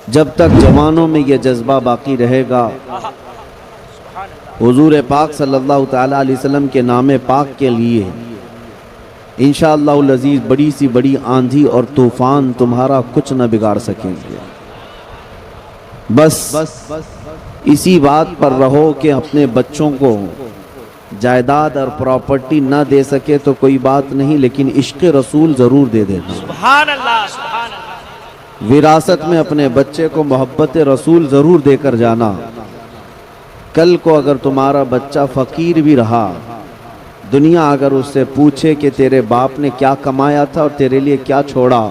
जब तक जवानों में यह जज्बा बाकी रहेगा, हुजूर पाक सल्लल्लाहु ताला अलैहि वसल्लम के नाम पाक के लिए इंशाअल्लाहुल अज़ीज़ बड़ी सी बड़ी आंधी और तूफान तुम्हारा कुछ न बिगाड़ सकेंगे। बस इसी बात पर रहो कि अपने बच्चों को जायदाद और प्रॉपर्टी ना दे सके तो कोई बात नहीं, लेकिन इश्क़ रसूल ज़रूर दे देना। सुभान अल्लाह, सुभान अल्लाह। विरासत में अपने बच्चे को मोहब्बत रसूल ज़रूर देकर जाना। कल को अगर तुम्हारा बच्चा फ़कीर भी रहा, दुनिया अगर उससे पूछे कि तेरे बाप ने क्या कमाया था और तेरे लिए क्या छोड़ा,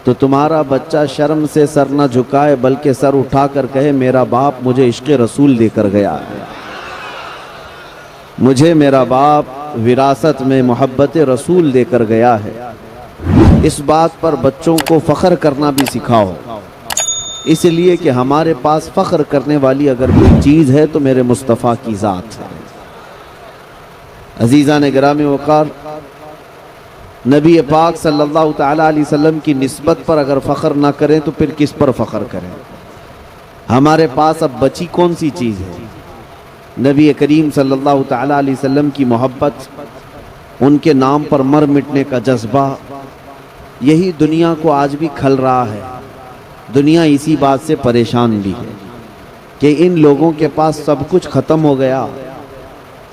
तो तुम्हारा बच्चा शर्म से सर न झुकाए बल्कि सर उठाकर कहे मेरा बाप मुझे इश्क़ रसूल देकर गया है, मुझे मेरा बाप विरासत में मोहब्बत रसूल देकर गया है। इस बात पर बच्चों को फ़ख्र करना भी सिखाओ, इसलिए कि हमारे पास फ़ख्र करने वाली अगर कोई चीज़ है तो मेरे मुस्तफ़ा की ज़ात है। अज़ीज़ान गिरामी वक़ार, नबी पाक सल्लल्लाहु ताला अलैहि वसल्लम की निस्बत पर अगर फ़ख्र ना करें तो फिर किस पर फ़ख्र करें। हमारे पास अब बची कौन सी चीज़ है? नबी करीम सल्लल्लाहु ताला अलैहि वसल्लम की मोहब्बत, उनके नाम पर मर मिटने का जज्बा, यही दुनिया को आज भी खल रहा है। दुनिया इसी बात से परेशान भी है कि इन लोगों के पास सब कुछ ख़त्म हो गया,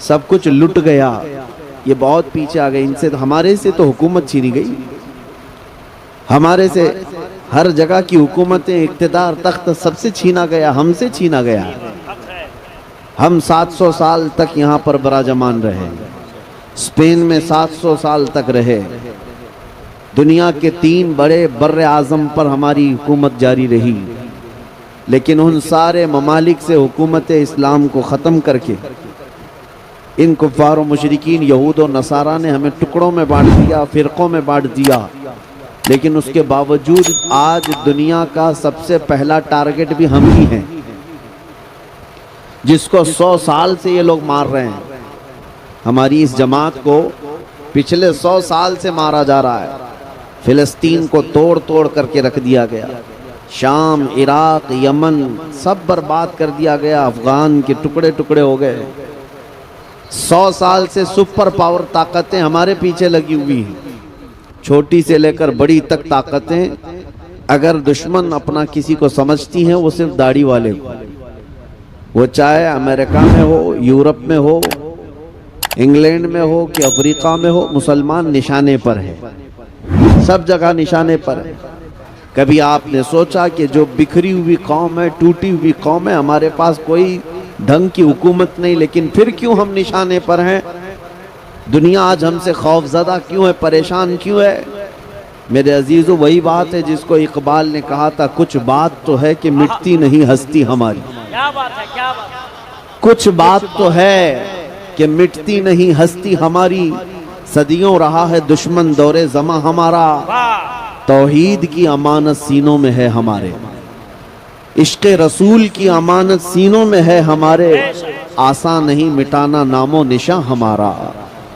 सब कुछ लुट गया, ये बहुत पीछे आ गए। इनसे हमारे से तो हुकूमत छीनी गई, हमारे से हर जगह की हुकूमतें, इक़्तिदार, तख्त सबसे छीना गया, हमसे छीना गया। हम 700 साल तक यहाँ पर बराजमान रहे, स्पेन में 700 साल तक रहे, दुनिया के 3 बड़े बर्रे आज़म पर हमारी हुकूमत जारी रही, लेकिन उन सारे ममालिक से हुकूमत इस्लाम को ख़त्म करके इन कुफ़ार व मुशरिकीन यहूद और नसारा ने हमें टुकड़ों में बांट दिया, फ़िरक़ों में बांट दिया। लेकिन उसके बावजूद आज दुनिया का सबसे पहला टारगेट भी हम ही हैं, जिसको 100 साल से ये लोग मार रहे हैं। हमारी इस जमात को पिछले 100 साल से मारा जा रहा है। फ़िलिस्तीन को तोड़ तोड़ करके रख दिया गया, शाम, इराक़, यमन सब बर्बाद कर दिया गया, अफ़गान के टुकड़े टुकड़े हो गए। 100 साल से सुपर पावर ताकतें हमारे पीछे लगी हुई हैं, छोटी से लेकर बड़ी तक ताकतें। अगर दुश्मन अपना किसी को समझती हैं वो सिर्फ दाढ़ी वाले को, वो चाहे अमेरिका में हो, यूरोप में हो, इंग्लैंड में हो कि अफ्रीका में हो, मुसलमान निशाने पर है, सब जगह निशाने पर है। कभी आपने सोचा कि जो बिखरी हुई कौम है, टूटी हुई कौम है, हमारे पास कोई ढंग की हुकूमत नहीं, लेकिन फिर क्यों हम निशाने पर हैं? दुनिया आज हमसे खौफज़दा क्यों है, परेशान क्यों है? मेरे अजीज़ों, वही बात है जिसको इकबाल ने कहा था, कुछ बात तो है कि मिटती नहीं हस्ती हमारी। क्या बात है, क्या बात है। कुछ बात तो है कि मिटती नहीं हस्ती हमारी, सदियों रहा है दुश्मन दौरे ज़मा हमारा, तौहीद की अमानत सीनों में है हमारे, इश्क़ रसूल की अमानत सीनों में है हमारे, आसान नहीं मिटाना नामो निशा हमारा।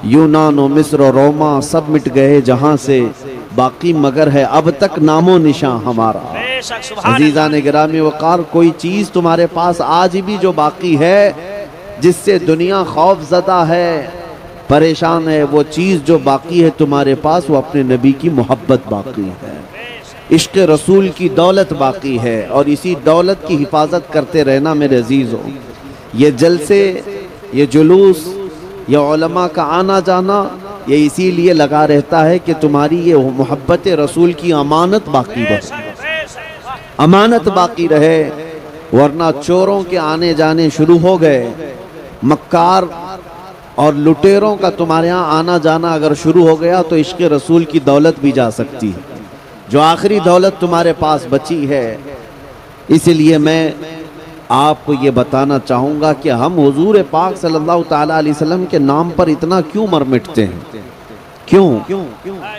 यूनान व मिस्र और रोमा सब मिट गए जहाँ से, बाकी मगर है अब तक नामो निशा हमारा। अज़ीज़ान गिरामी वक़ार, कोई चीज़ तुम्हारे पास आज भी जो बाकी है, जिससे दुनिया खौफज़दा है, परेशान है, वो चीज़ जो बाकी है तुम्हारे पास, वो अपने नबी की मोहब्बत बाकी है, इश्क़ रसूल की दौलत बाकी है। और इसी दौलत की हिफाजत करते रहना मेरे अजीज़ों। ये जलसे, ये जुलूस, ये उलमा का आना जाना, ये इसीलिए लगा रहता है कि तुम्हारी ये मोहब्बत रसूल की अमानत बाकी रहे, अमानत बाकी रहे। वरना चोरों के आने जाने शुरू हो गए, मक्कार और लुटेरों का तुम्हारे यहाँ आना जाना अगर शुरू हो गया तो इश्क़ रसूल की दौलत भी जा सकती है, जो आखिरी दौलत तुम्हारे पास बची है। इसलिए मैं आपको ये बताना चाहूँगा कि हम हुजूर पाक सल्लल्लाहु ताला अलैहि वसल्लम के नाम पर इतना क्यों मर मिटते हैं? क्यों?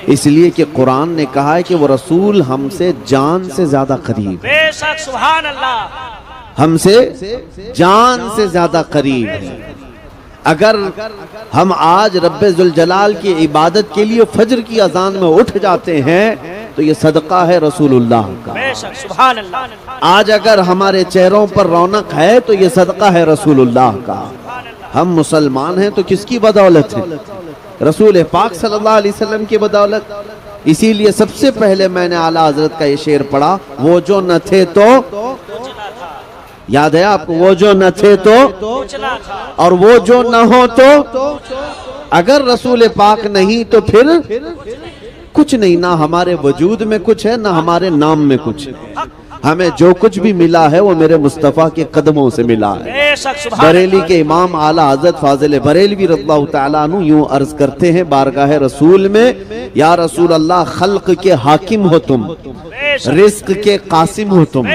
इसलिए कि कुरान ने कहा है कि वो रसूल हमसे जान से ज्यादा करीब है। बेशक, सुभान अल्लाह। हमसे जान से ज्यादा करीब है। अगर हम आज रब्बे जुल जलाल की इबादत के लिए फजर की अजान में उठ जाते हैं तो ये सदका है रसूलुल्लाह का। बेशक सुभान अल्लाह। आज अगर हमारे चेहरों पर रौनक है तो ये सदका है रसूलुल्लाह का। हम मुसलमान हैं तो किसकी बदौलत है? रसूल पाक सल्लल्लाहु अलैहि वसल्लम की बदौलत। इसीलिए सबसे पहले मैंने आला हजरत का ये शेर पढ़ा, वो जो न थे तो, याद है आपको, वो जो न थे तो पूछना था। और वो जो न हो तो। अगर रसूल पाक नहीं तो फिर कुछ नहीं, ना हमारे वजूद में कुछ है ना हमारे नाम में कुछ है। हमें जो कुछ भी मिला है वो मेरे मुस्तफ़ा के कदमों से मिला है। बेशक सुभान बरेली के इमाम आला हज़रत फाजिल बरेलवी रज़ियल्लाहु ताला अन्हु यूं अर्ज करते हैं बारगाह रसूल में, या रसूल अल्लाह, खल्क के हाकिम हो तुम, रिस्क के कासिम हो तुम।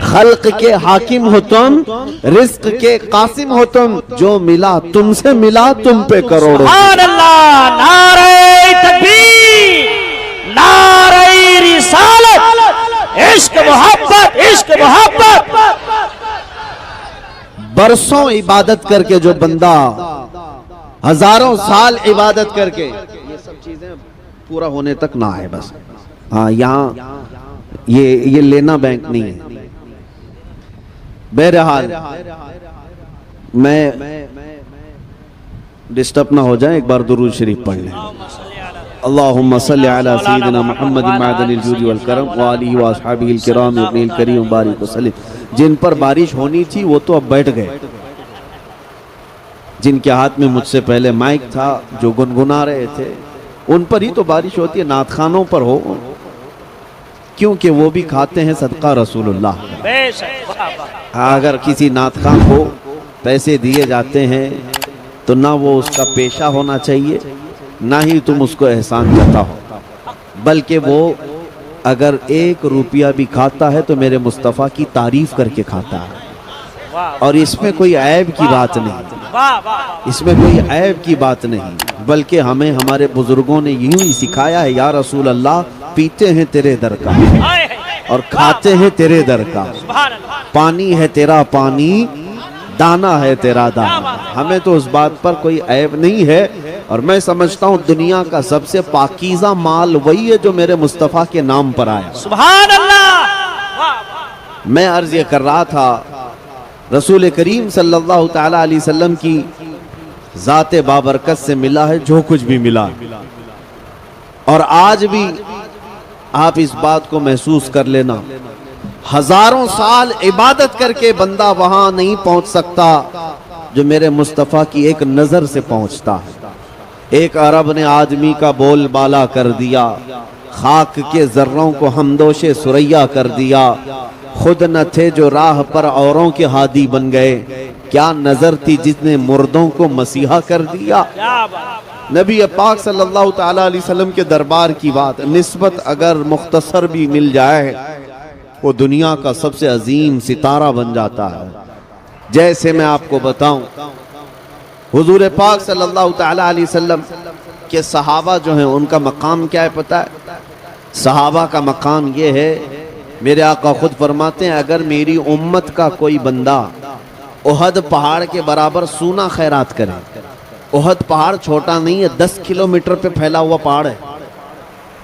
खल्क के हाकिम हो तुम, रिस्क के कासिम हो तुम। जो मिला तुमसे मिला तुम पे करोड़ों। सुभान अल्लाह। नारे तकबीर, नारे रिसालत, इश्क मोहब्बत, इश्क मोहब्बत। बरसों इबादत करके जो बंदा, हजारों साल इबादत करके, ये सब चीजें पूरा होने तक ना आए बस। हाँ, यहाँ ये लेना बैंक नहीं है। बहरहाल मैं डिस्टर्ब ना हो जाए, एक बार दुरूद शरीफ पढ़ लें। अल्लाहुम्मा सल्लि अला सय्यिदिना मुहम्मद मादनिल जूदी वल करम व आलिहि व अस्हाबिहिल किराम इब्निल करीम बारिक वसल्लम। जिन पर बारिश होनी थी वो तो अब बैठ गए, जिनके हाथ में मुझसे पहले माइक था, जो गुनगुना रहे थे, उन पर ही तो बारिश होती है, नात खानों पर हो, क्योंकि वो भी खाते हैं सदका रसूलुल्लाह। अगर किसी नात खान को पैसे दिए जाते हैं तो ना वो उसका पेशा होना चाहिए, ना ही तुम उसको एहसान जता हो, बल्कि वो अगर 1 रुपया भी खाता है तो मेरे मुस्तफ़ा की तारीफ करके खाता है। और इसमें कोई ऐब की बात नहीं, इसमें कोई ऐब की बात नहीं, बल्कि हमें हमारे बुजुर्गों ने यूं ही सिखाया है, या रसूल अल्लाह, पीते हैं तेरे दर का और खाते हैं तेरे दर का, पानी है तेरा पानी, दाना है तेरा दाना। हमें तो उस बात पर कोई ऐब नहीं है। और मैं समझता हूँ दुनिया का सबसे पाकीज़ा माल वही है जो मेरे मुस्तफ़ा के नाम पर आया। सुभान अल्लाह। मैं अर्ज ये कर रहा था, रसूल करीम सल्लल्लाहु ताला अलैहि वसल्लम की ज़ाते बाबरकत से मिला है जो कुछ भी मिला, और आज भी आप इस बात को महसूस कर लेना, हजारों साल इबादत करके बंदा वहां नहीं पहुंच सकता जो मेरे मुस्तफ़ा की एक नजर से पहुंचता है। एक अरब ने आदमी का बोल बाला कर दिया, खाक के जर्रों को हमदोशे सुरैया कर दिया, खुद न थे जो राह पर औरों के हादी बन गए, क्या नजर थी जिसने मुर्दों को मसीहा कर दिया। नबी पाक सल्लल्लाहु ताला अलैहि वसल्लम के दरबार की बात निस्बत अगर मुख्तसर भी मिल जाए, वो दुनिया का सबसे अजीम सितारा बन जाता है। जैसे मैं आपको बताऊं, हुजूर पाक सल्लल्लाहु ताला अलैहि वसल्लम के सहाबा जो हैं उनका मकाम क्या है पता है? सहाबा का मकाम ये है, मेरे आका खुद फरमाते हैं, अगर मेरी उम्मत का कोई बंदा उहद पहाड़ के बराबर सूना खैरात करे, उहद पहाड़ छोटा नहीं है, 10 किलोमीटर पे फैला हुआ पहाड़ है,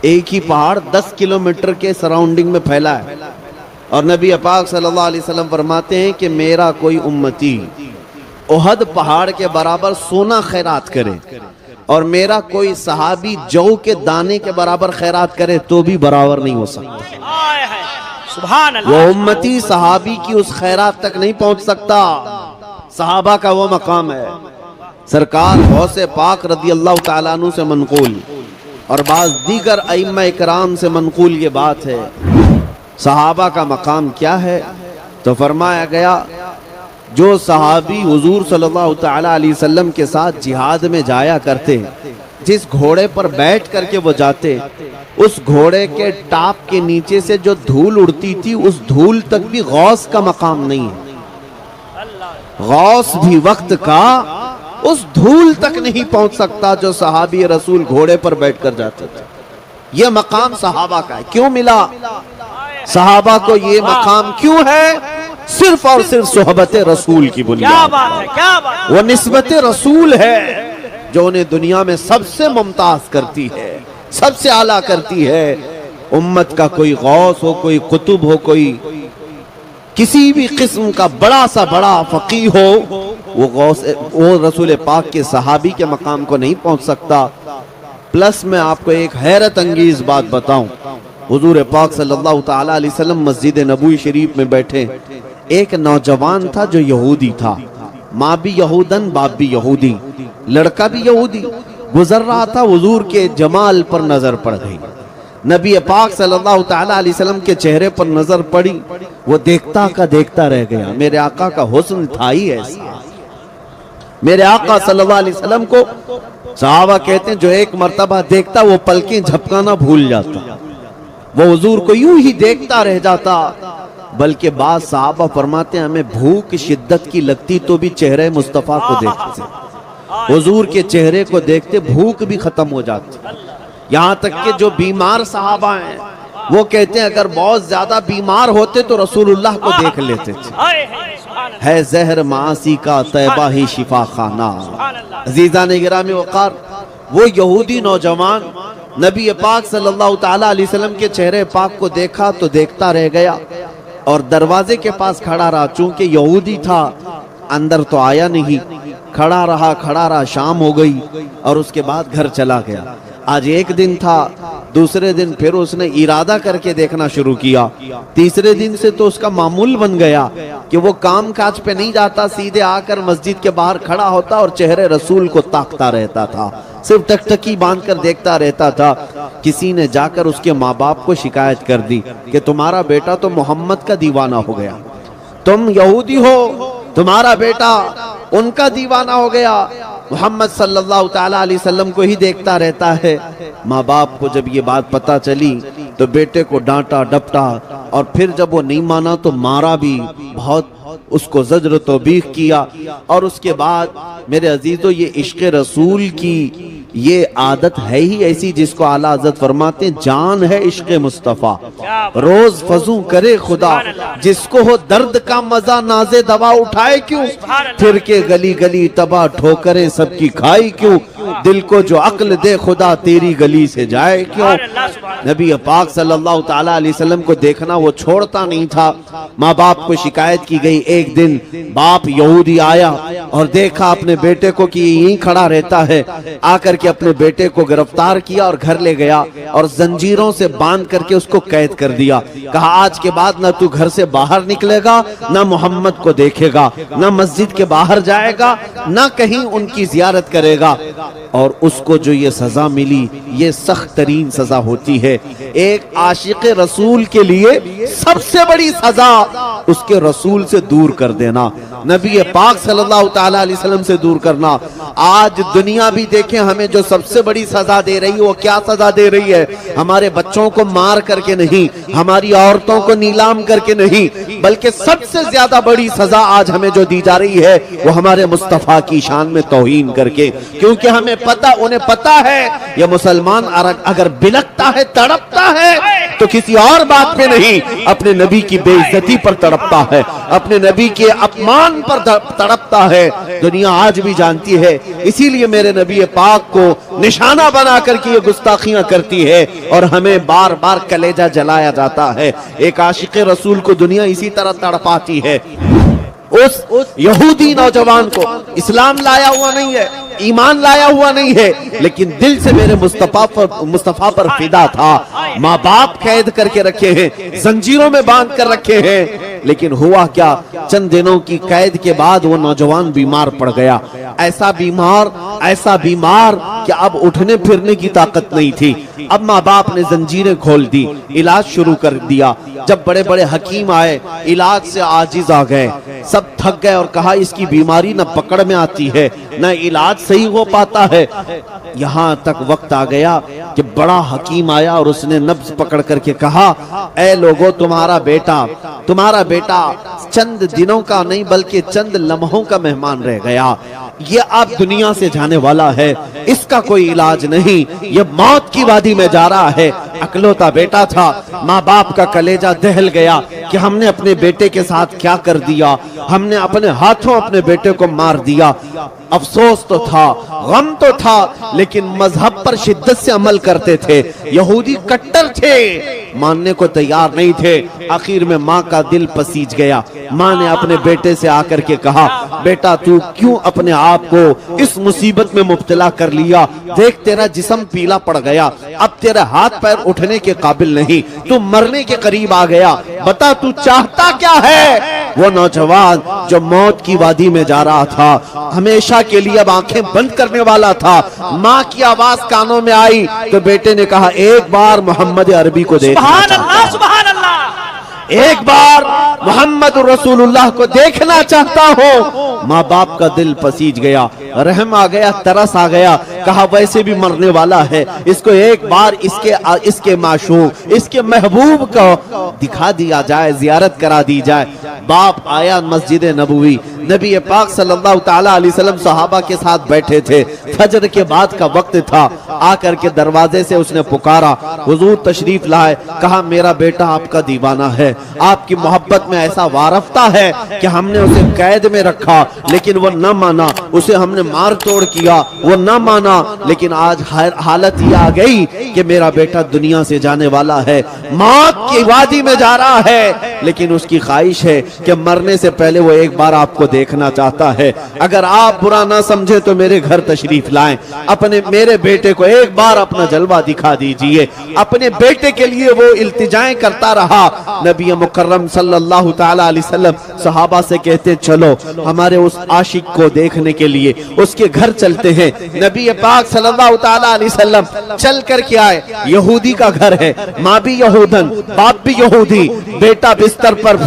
एक ही पहाड़ 10 किलोमीटर के सराउंडिंग में फैला है, और नबी पाक सल्लल्लाहु अलैहि वसल्लम फरमाते हैं कि मेरा कोई उम्मती उहद पहाड़ के बराबर सोना खैरात करे और मेरा कोई सहाबी जौ के दाने के बराबर खैरात करे तो भी बराबर नहीं हो सकता। सुभान अल्लाह। वो उम्मती सहाबी की उस खैरात तक नहीं पहुंच सकता। सहाबा का वो मकाम है। सरकार गौसे पाक रज़ी अल्लाह तआला अन्हु से मनकूल और बाज़ दीगर अइम्मा इकराम से मनकूल ये बात है, सहाबा का मकाम क्या है? तो फरमाया गया, जो सहाबी हुजूर सल्लल्लाहु तआला अलैहि वसल्लम के साथ जिहाद में जाया करते, जिस घोड़े पर बैठ करके वो जाते, उस घोड़े के टाप के नीचे से जो धूल उड़ती थी, उस धूल तक भी गौस का मकाम नहीं है। गौस भी वक्त का उस धूल तक नहीं पहुंच सकता जो सहाबी रसूल घोड़े पर बैठकर जाते थे। यह मकाम सहाबा का है। क्यों मिला सहाबा को ये मकाम? क्यों है? सिर्फ और सिर्फ सोहबत रसूल की बुनियाद। क्या बात है, क्या बात। वो निस्बत रसूल है जो उन्हें दुनिया में सबसे मुमताज करती है, सबसे आला करती है। उम्मत का कोई गौस हो, कोई कुतुब हो, कोई किसी भी किस्म का बड़ा सा बड़ा फकी हो, वो गौस वो रसूल पाक के सहाबी के मकाम को नहीं पहुंच सकता। प्लस मैं आपको एक हैरत अंगेज बात बताऊं, हुजूर पाक सल्लल्लाहु ताला अलैहि वसल्लम मस्जिद नबवी शरीफ में बैठे, एक नौजवान था जो यहूदी था, माँ भी यहूदन बाप भी यहूदी, लड़का भी यहूदी, गुजर रहा था, हुजूर के जमाल पर नजर पड़ गई। नबी पाक सल्लल्लाहु ताला अलैहि वसल्लम के चेहरे पर नजर पड़ी, वो देखता का देखता रह गया। मेरे आका का हुस्न था ही ऐसा। मेरे आका सल्लल्लाहु अलैहि वसल्लम को सहाबा कहते हैं जो एक मर्तबा देखता वो पलकें झपकाना भूल जाता, वो हुजूर को यूं ही देखता रह जाता। बल्कि बाद सहाबा फरमाते हैं हमें भूख शिद्दत की लगती तो भी चेहरे मुस्तफ़ा को देखते, हुजूर के चेहरे को देखते भूख भी खत्म हो जाती। यहाँ तक कि जो बीमार सहाबा हैं वो कहते हैं अगर बहुत ज्यादा बीमार होते तो रसूलुल्लाह को देख लेते थे। है जहर मासी का तैबा ही शिफा खाना। अजीज़ान गिरामी वक़ार, वो यहूदी नौजवान नबी पाक सल्लल्लाहु ताला अलैहि वसल्लम के चेहरे पाक को देखा तो देखता रह गया और दरवाजे के पास खड़ा रहा। चूंकि यहूदी था अंदर तो आया नहीं, खड़ा रहा, शाम हो गई और उसके बाद घर चला गया। आज एक दिन था, दूसरे दिन फिर उसने इरादा करके देखना शुरू किया, तीसरे दिन से तो उसका मामूल बन गया कि वो काम काज पे नहीं जाता, सीधे आकर मस्जिद के बाहर खड़ा होता और चेहरे रसूल को ताकता रहता था, सिर्फ टकटकी बांध कर देखता रहता था। किसी ने जाकर उसके माँ बाप को शिकायत कर दी कि तुम्हारा बेटा तो मोहम्मद का दीवाना हो गया, तुम यहूदी हो, तुम्हारा बेटा उनका दीवाना हो गया, मोहम्मद सल्लल्लाहु ताला अलैहि वसल्लम को ही देखता रहता है। माँ बाप को जब ये बात पता चली तो बेटे को डांटा डपटा और फिर जब वो नहीं माना तो मारा भी, बहुत उसको ज़ज्र तौबीख किया। और उसके बाद मेरे अजीजों, ये इश्क़ रसूल की ये आदत है ही ऐसी जिसको आला हज़रत फरमाते हैं जान है इश्क़ मुस्तफ़ा, रोज फजू करे खुदा, जिसको हो दर्द का मजा नाजे दवा उठाए क्यों, फिर के गली गली तबाह ठोकरें सबकी खाई क्यों, दिल को जो अक्ल दे खुदा तेरी गली से जाए क्यों। नबी पाक सल्लल्लाहु ताला अलैहि वसल्लम को देखना वो छोड़ता नहीं था। माँ बाप को शिकायत की गई। एक दिन बाप यहूदी आया और देखा अपने बेटे को कि यहीं खड़ा रहता है, आकर के अपने बेटे को गिरफ्तार किया और घर ले गया और जंजीरों से बांध करके उसको कैद कर दिया। कहा आज के बाद ना तू घर से बाहर निकलेगा, ना मोहम्मद को देखेगा, ना मस्जिद के बाहर जाएगा, ना कहीं उनकी जियारत करेगा। और उसको जो ये सजा मिली ये सख्त तरीन सजा होती है। एक आशिक रसूल के लिए सबसे बड़ी सजा उसके रसूल से दूर कर देना, नबी पाक सल्लल्लाहु ताला अलैहि वसल्लम से दूर करना। आज दुनिया भी देखें हमें जो सबसे बड़ी सजा दे रही है वो क्या सजा दे रही है, हमारे बच्चों को मार करके नहीं, हमारी औरतों को नीलाम करके नहीं, बल्कि सबसे ज्यादा बड़ी सजा आज हमें जो दी जा रही है वो हमारे मुस्तफा की शान में तौहीन करके। क्योंकि हमें पता, उन्हें पता है ये मुसलमान अगर बिलकता है, तड़पता है तो किसी और बात पे नहीं, अपने नबी की बेइज्जती पर तड़पता है, अपने नबी के अपमान पर तड़पता है। दुनिया आज भी जानती है, इसीलिए मेरे नबी पाक को निशाना बना करके ये गुस्ताखियां करती है और हमें बार बार कलेजा जलाया जाता है। एक आशिक रसूल को दुनिया इसी तरह तड़पाती है। उस यहूदी नौजवान को इस्लाम लाया हुआ नहीं है, ईमान लाया हुआ नहीं है, लेकिन दिल से मेरे मुस्तफा पर फिदा था। माँ बाप कैद करके रखे हैं, जंजीरों में बांध कर रखे हैं, लेकिन हुआ क्या, चंद दिनों की कैद के बाद वो नौजवान बीमार पड़ गया। ऐसा बीमार कि अब उठने फिरने की ताकत नहीं थी। अब माँ बाप ने जंजीरें खोल दी, इलाज शुरू कर दिया। जब बड़े बड़े हकीम आए, इलाज से आजिज आ गए, सब थक गए और कहा इसकी बीमारी न पकड़ में आती है, न इलाज सही हो पाता है। यहाँ तक वक्त आ गया कि बड़ा हकीम आया और उसने नब्ज पकड़ करके कहा, ऐ लोगों, तुम्हारा बेटा चंद दिनों का नहीं बल्कि चंद लम्हों का मेहमान रह गया, ये अब दुनिया से जाने वाला है, इसका कोई इलाज नहीं, ये मौत की वादी में जा रहा है। अकलौता बेटा था। माँ बाप का कलेजा दहल गया कि हमने अपने बेटे के साथ क्या कर दिया, हमने अपने हाथों अपने बेटे को मार दिया। अफसोस तो था, गम तो था, लेकिन मजहब पर शिद्दत से अमल करते थे। यहूदी कट्टर थे, मानने को तैयार नहीं थे। आखिर में माँ का दिल पसीज गया। माँ ने अपने बेटे से आकर के कहा, बेटा तू क्यों अपने आप को इस मुसीबत में मुब्तला कर लिया? देख तेरा जिस्म पीला पड़ गया, अब तेरे हाथ पैर उठने के काबिल नहीं, तू मरने के करीब आ गया। बता तू चाहता क्या है? वो नौजवान जो मौत की वादी में जा रहा था, हमेशा के लिए अब आंखें बंद करने वाला था। माँ की आवाज कानों में आई तो बेटे ने कहा, एक बार मोहम्मद अरबी को देखना चाहता हूं, सुभान अल्लाह, एक बार मोहम्मद रसूलुल्लाह को देखना चाहता हूँ। माँ बाप का दिल पसीज गया, रहम आ गया, तरस आ गया। कहा वैसे भी मरने वाला है, इसको एक बार इसके माशूक, इसके महबूब को दिखा दिया जाए, जियारत करा दी जाए। बाप आया मस्जिद नबवी, नबी पाक सल्लल्लाहु ताला अलैहि वसल्लम सहाबा के साथ बैठे थे। फजर के बाद का वक्त था। आकर के दरवाजे से उसने पुकारा, हुजूर तशरीफ लाए। कहा मेरा बेटा आपका दीवाना है, आपकी मोहब्बत में ऐसा वारफ्ता है कि हमने उसे कैद में रखा लेकिन वो न माना, उसे हमने मार तोड़ किया, वो न माना, लेकिन आज हालत ये आ गई कि मेरा बेटा दुनिया से जाने वाला है, मौत की वादी में जा रहा है, लेकिन उसकी ख्वाहिश है कि मरने से पहले वो एक बार आपको देखना चाहता है। अगर आप बुरा ना समझे तो मेरे घर तशरीफ लाएं, अपने मेरे बेटे को एक बार अपना जलवा दिखा दीजिए। अपने बेटे के लिए वो इल्तिजाएं करता रहा। नबी मुकर्रम सल्लल्लाहु ताला अलैहि वसल्लम सहाबा से कहते चलो हमारे उस आशिक को देखने के लिए उसके घर चलते हैं। नबी पाक सल्लल्लाहु ताला अलैहि वसल्लम चल कर के आए। यहूदी का घर है, माँ भी यहूदन, बाप भी यहूदी, बेटा बिस्तर पर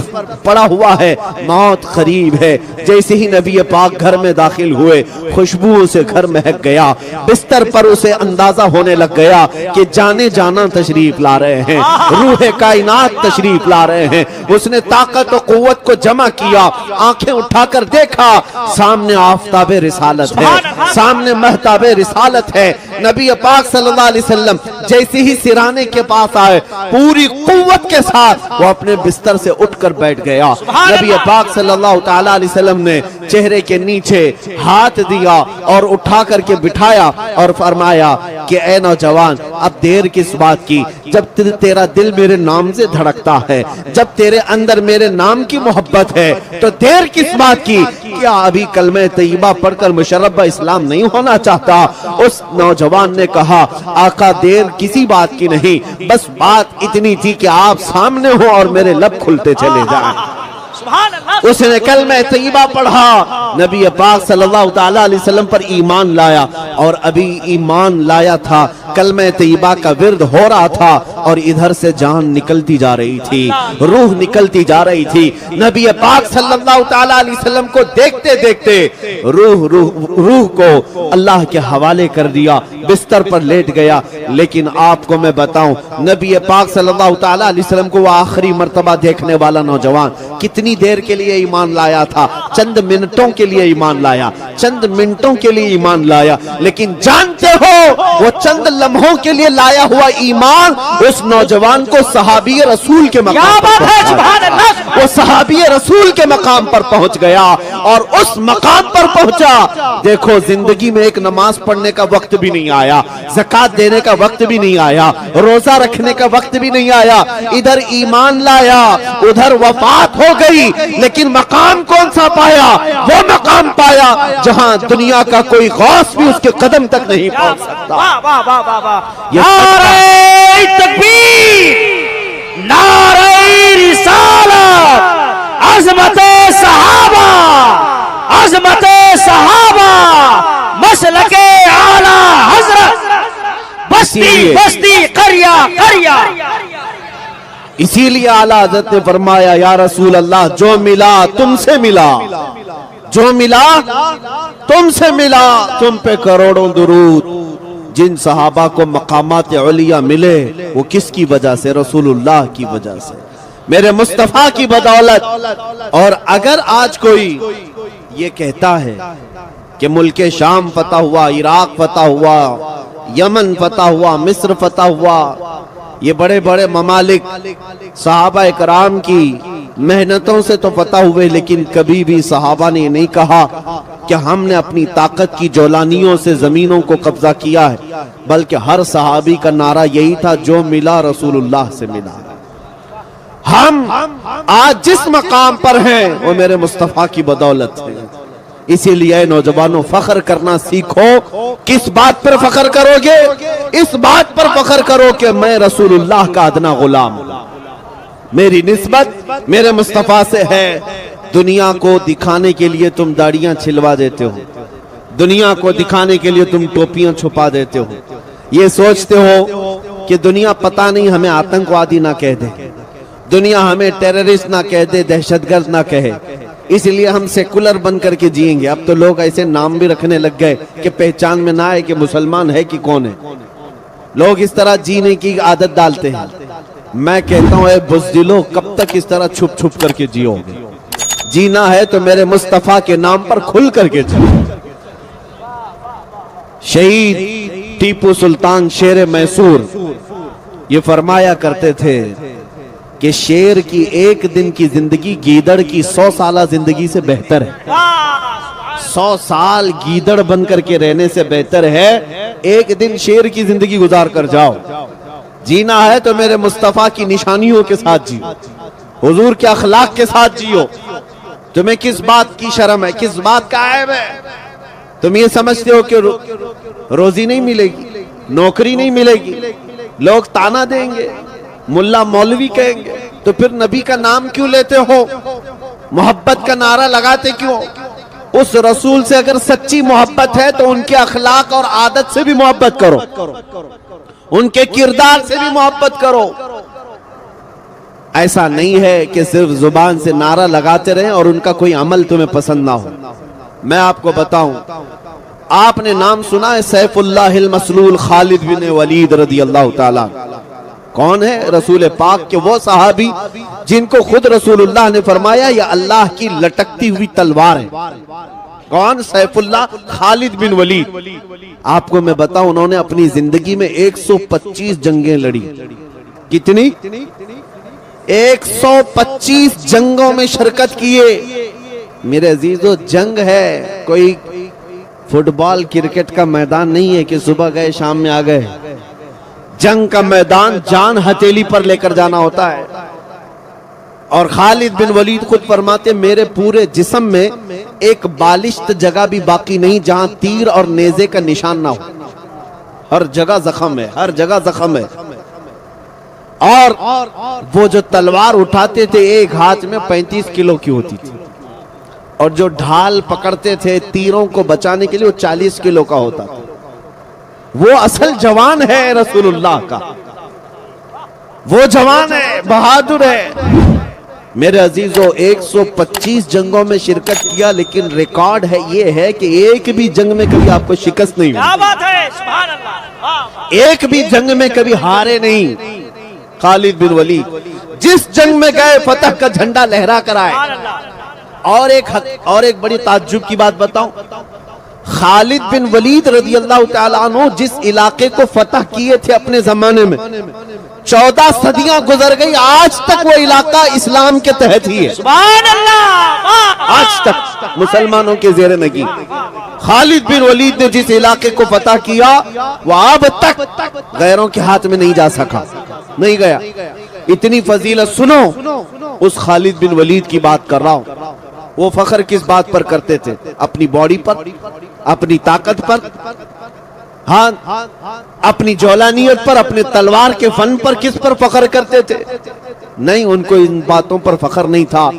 पड़ा हुआ है, मौत करीब है। जैसे ही नबी पाक घर में दाखिल हुए, खुशबू से घर महक गया। बिस्तर पर उसे अंदाजा होने लग गया कि जाने जाना तशरीफ ला रहे हैं, रूह कायनात तशरीफ ला रहे हैं। उसने ताकत और कुव्वत को जमा किया, आंखें उठाकर देखा, सामने आफताबे रिसालत है, सामने महताबे रिसालत है। नबी पाक सल्लल्लाहु अलैहि वसल्लम जैसे ही सिराने के पास आए, पूरी कुव्वत के साथ वो अपने बिस्तर से उठकर बैठ गया। नबी पाक सल्लल्लाहु ताला अलैहि वसल्लम ने चेहरे के नीचे हाथ दिया और उठा करके बिठाया और फरमाया कि ए नौजवान, अब देर किस बात की? जब तेरा दिल मेरे नाम से धड़कता है, जब तेरे अंदर मेरे नाम की मोहब्बत है, तो देर किस बात की? क्या अभी कलमे तैयबा पढ़कर मुशर्रफ इस्लाम नहीं होना चाहता? उस नौजवान ने कहा, आका देर किसी बात की नहीं, बस बात इतनी थी कि आप सामने हो और मेरे लब खुलते चले जाएं। उसने कलमे तैयबा पढ़ा, नबी पाक सल्लल्लाहु ताला अलैहि वसल्लम पर ईमान लाया, और अभी ईमान लाया था, कलमे तैयबा का विर्द हो रहा था, और इधर से जान निकलती जा रही थी, रूह निकलती जा रही थी। नबी पाक सल्लल्लाहु ताला अलैहि वसल्लम को देखते देखते रूह को अल्लाह के हवाले कर दिया, बिस्तर पर लेट गया। लेकिन आपको मैं बताऊं, नबी पाक सल्लल्लाहु ताला अलैहि वसल्लम को आखिरी मर्तबा देखने वाला नौजवान कितनी देर के लिए ईमान लाया था? चंद मिनटों के लिए ईमान लाया, चंद मिनटों के लिए ईमान लाया। लेकिन जानते हो, वो चंद लम्हों के लिए लाया हुआ ईमान उस नौजवान को सहाबी रसूल के मकाम पर पहुंचा। वो सहाबी रसूल के मकाम पर पहुंच गया, और उस मकाम पर पहुंचा। देखो, जिंदगी में एक नमाज पढ़ने का वक्त भी नहीं आया, ज़कात देने का वक्त भी नहीं आया, रोजा रखने का वक्त भी नहीं आया। इधर ईमान लाया, उधर वफात हो गई, लेकिन मकाम कौन सा पाया? वो मकाम पाया जहां दुनिया का कोई गौस भी उसके कदम तक नहीं पहुंच सकता। नारे तकबीर, नारे रिसालत, अज़मते सहाबा, अज़मते सहाबा, मसलके आला हज़रत, बस्ती बस्ती, करिया करिया। इसीलिए आला हज़रत ने फरमाया, या रसूल अल्लाह, जो मिला तुमसे मिला, जो मिला तुमसे मिला, तुम पे करोड़ों दुरूद। जिन सहाबा को मकामात उलिया मिले, वो किसकी वजह से? रसूलुल्लाह की वजह से, मेरे मुस्तफा की बदौलत। और अगर आज कोई ये कहता है कि मुल्क शाम फतह हुआ, इराक फतह हुआ, यमन फतह हुआ, मिस्र फतह हुआ, ये बड़े बड़े ममालिक सहाबा इकराम की मेहनतों से तो फतह हुए, लेकिन कभी भी सहाबा ने नहीं कहा कि हमने अपनी ताकत की जौलानियों से जमीनों को कब्जा किया है, बल्कि हर सहाबी का नारा यही था, जो मिला रसूलुल्लाह से मिला। हम आज जिस मकाम पर हैं वो मेरे मुस्तफा की बदौलत है। इसीलिए नौजवानों, फख्र करना सीखो। किस बात पर फख्र करोगे? इस बात पर फख्र करो कि मैं रसूलुल्लाह का अदना गुलाम हूं, मेरी निस्बत मेरे मुस्तफा से है। दुनिया को दिखाने के लिए तुम दाढ़ियां छिलवा देते हो, दुनिया को दिखाने के लिए तुम टोपियां छुपा देते हो, ये सोचते हो कि दुनिया पता नहीं हमें आतंकवादी ना कह दे, दुनिया हमें टेररिस्ट ना कह दे, दहशतगर्द ना कहे, इसलिए हम सेकुलर बन करके जिएंगे। अब तो लोग ऐसे नाम भी रखने लग गए कि पहचान में ना आए कि मुसलमान है कि कौन है। लोग इस तरह जीने की आदत डालते हैं। मैं कहता हूं, बुज़दिलो, कब तक इस तरह छुप छुप करके जियोगे? जीना है तो मेरे मुस्तफा के नाम पर खुल करके जियो। शहीद टीपू सुल्तान शेर मैसूर ये फरमाया करते थे कि शेर की एक दिन की जिंदगी गीदड़ की 100 साल जिंदगी से बेहतर है। 100 साल गीदड़ बन करके रहने से बेहतर है एक दिन शेर की जिंदगी गुजार कर जाओ। जीना है तो मेरे मुस्तफा की निशानियों के साथ जियो, हुजूर के अखलाक के साथ जियो। तुम्हें किस बात की शर्म है, किस बात का ऐब है? तुम ये समझते हो कि रोजी नहीं मिलेगी, नौकरी नहीं मिलेगी, लोग ताना देंगे, मुल्ला मौलवी कहेंगे, तो फिर नबी का नाम क्यों लेते हो? मोहब्बत का नारा लगाते क्यों? उस रसूल से अगर सच्ची मोहब्बत है तो उनके अखलाक और आदत से भी मोहब्बत करो, उनके किरदार से भी मोहब्बत करो। ऐसा नहीं है कि सिर्फ जुबान से नारा लगाते रहें और उनका कोई अमल तुम्हें पसंद ना हो। मैं आपको बताऊं, आपने नाम सुना है सैफुल्लाहिल मसलूल खालिद बिन वलीद रदियल्लाहु ताला। कौन है? रसूल पाक के वो सहाबी जिनको खुद रसूलुल्लाह ने फरमाया ये अल्लाह की लटकती हुई तलवार है। कौन? सैफुल्लाह खालिद बिन वलीद। आपको मैं बताऊं, उन्होंने अपनी जिंदगी में 125 जंगें लड़ी। कितनी? 125 जंगों में शिरकत किए। मेरे अजीजों, जंग है कोई फुटबॉल क्रिकेट का मैदान नहीं है कि सुबह गए शाम में आ गए। जंग का मैदान जान हथेली पर लेकर जाना होता है। और खालिद बिन वलीद खुद फरमाते, मेरे पूरे जिस्म में एक बालिश्त जगह भी बाकी नहीं जहां तीर और नेजे का निशान ना हो। हर जगह जख्म है, हर जगह जख्म है। और वो जो तलवार उठाते थे एक हाथ में 35 किलो की होती थी, और जो ढाल पकड़ते थे तीरों को बचाने के लिए वो 40 किलो का होता था। वो असल जवान है रसूलुल्लाह का, वो जवान है, बहादुर है। मेरे अजीजों, 125 जंगों में शिरकत किया, लेकिन रिकॉर्ड है ये है कि एक भी जंग में कभी आपको शिकस्त नहीं हुई। क्या बात है, सुभान अल्लाह। एक भी जंग में कभी हारे नहीं खालिद बिन वलीद। जिस जंग में गए फतह का झंडा लहरा कर आए। और एक बड़ी ताज्जुब की बात बताऊं, खालिद बिन वलीद रदियल्लाहु ताला अन्हु जिस इलाके को फतह किए थे अपने जमाने में, 14 सदियां गुजर गई, आज तक वो इलाका इस्लाम के तहत ही है। सुभान अल्लाह। आज तक मुसलमानों के ज़ेरे नगी। खालिद बिन वलीद ने जिस इलाके को फतह किया वो अब तक गैरों के हाथ में नहीं जा सका, नहीं गया। इतनी फजीलत सुनो, उस खालिद बिन वलीद की बात कर रहा हूं। वो फख्र किस बात पर करते थे? अपनी बॉडी पर, अपनी ताकत पर, हाँ, अपनी जौलानियत पर, अपने तलवार के फन पर। किस पर फख्र करते थे? नहीं, उनको इन बातों पर फख्र नहीं था,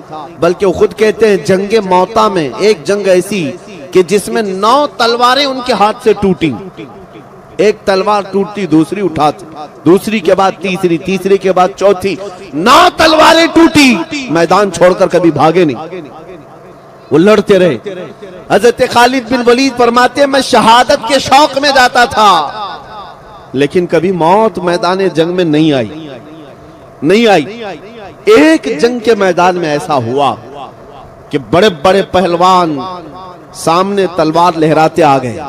बल्कि वो खुद कहते हैं जंगे मौता में एक जंग ऐसी कि जिसमें 9 तलवारें उनके हाथ से टूटी। एक तलवार टूटती, दूसरी उठाती, दूसरी के बाद तीसरी, तीसरी के बाद चौथी, 9 तलवारें टूटी। मैदान छोड़कर कभी भागे नहीं, वो लड़ते रहे। हजरत खालिद बिन वलीद फरमाते, मैं शहादत के शौक में जाता था, लेकिन कभी मौत मैदान जंग में नहीं आई, नहीं आई। एक जंग के मैदान में ऐसा हुआ कि बड़े बड़े पहलवान सामने तलवार लहराते आ गए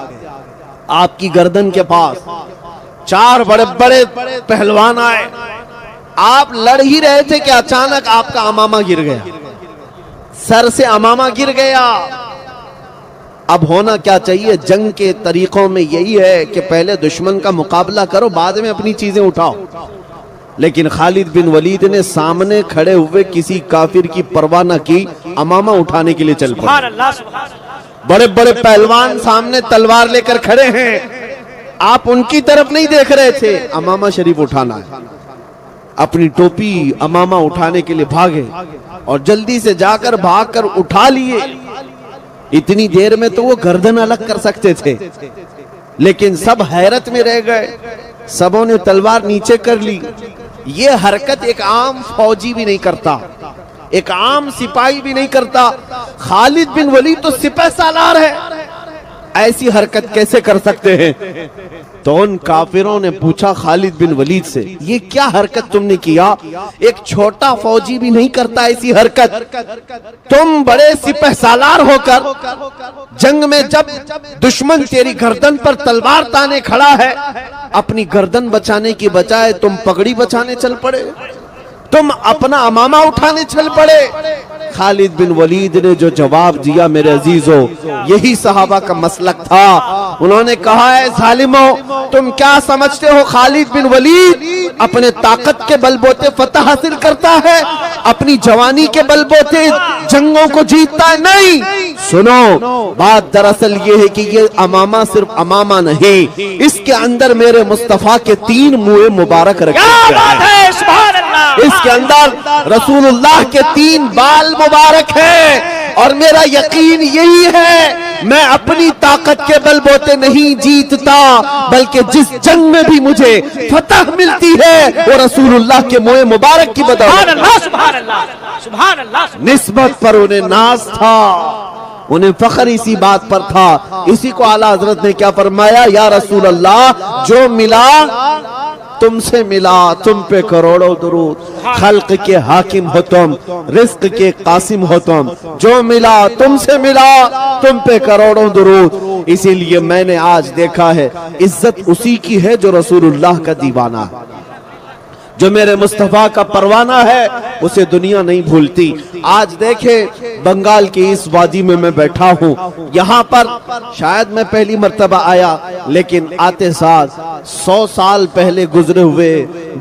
आपकी गर्दन के पास। 4 बड़े बड़े पहलवान आए। आप लड़ ही रहे थे कि अचानक आपका अमामा गिर गया, सर से अमामा गिर गया। अब होना क्या चाहिए? जंग के तरीकों में यही है कि पहले दुश्मन का मुकाबला करो, बाद में अपनी चीजें उठाओ। लेकिन खालिद बिन वलीद ने सामने खड़े हुए किसी काफिर की परवाह न की, अमामा उठाने के लिए चल पड़े। सुभान अल्लाह, सुभान अल्लाह। बड़े बड़े पहलवान सामने तलवार लेकर खड़े हैं, आप उनकी तरफ नहीं देख रहे थे, अमामा शरीफ उठाना है। अपनी टोपी अमामा उठाने के लिए भागे और जल्दी से जाकर भागकर उठा लिए। इतनी देर में तो वो गर्दन अलग कर सकते थे, लेकिन सब हैरत में रह गए। सबों ने तलवार नीचे कर ली। ये हरकत एक आम फौजी भी नहीं करता, एक आम सिपाही भी नहीं करता। खालिद बिन वलीद तो सिपह सालार है, ऐसी हरकत कैसे कर सकते हैं? तो उन काफिरों ने पूछा खालिद बिन वलीद से, ये क्या हरकत तुमने किया? एक छोटा फौजी भी नहीं करता ऐसी हरकत। तुम बड़े सिपह सालार होकर जंग में जब दुश्मन तेरी गर्दन पर तलवार ताने खड़ा है, अपनी गर्दन बचाने की बजाय तुम पगड़ी बचाने चल पड़े, तुम अपना अमामा उठाने चल पड़े। खालिद बिन वलीद ने जो जवाब दिया मेरे अजीजों, यही सहाबा का मसलक था। उन्होंने कहा है, जालिमों तुम क्या समझते हो खालिद बिन वलीद अपने ताकत के बलबूते फतह हासिल करता है, अपनी जवानी के बलबूते जंगों को जीतता है? नहीं। सुनो, बात दरअसल ये है कि ये अमामा सिर्फ अमामा नहीं, इसके अंदर मेरे मुस्तफा के 3 मुँह मुबारक रखे हैं। सुभान अल्लाह। इसके अंदर रसूलुल्लाह के 3 बाल मुबारक हैं। और मेरा यकीन यही है, मैं अपनी ताकत के बलबूते नहीं जीतता, बल्कि जिस जंग में भी मुझे फतह मिलती है वो रसूलुल्लाह के मुँह मुबारक की बदौलत। सुभान अल्लाह, सुभान अल्लाह, सुभान अल्लाह। निस्बत पर उन्हें नाज था, उन्हें फख्र इसी बात पर था। इसी को आला हजरत ने क्या फरमाया, या रसूल अल्लाह जो मिला तुमसे मिला, तुम पे करोड़ों दुरूद। खल्क के हाकिम हो तुम, रिस्क के कासिम हो तुम, जो मिला तुमसे मिला, तुम पे करोड़ों दुरूद। इसीलिए मैंने आज देखा है, इज्जत उसी की है जो रसूलुल्लाह का दीवाना है, जो मेरे मुस्तफा का परवाना है, उसे दुनिया नहीं भूलती। आज देखे बंगाल की इस वादी में मैं बैठा हूँ, यहाँ पर शायद मैं पहली मर्तबा आया, लेकिन आते साथ 100 साल पहले गुजरे हुए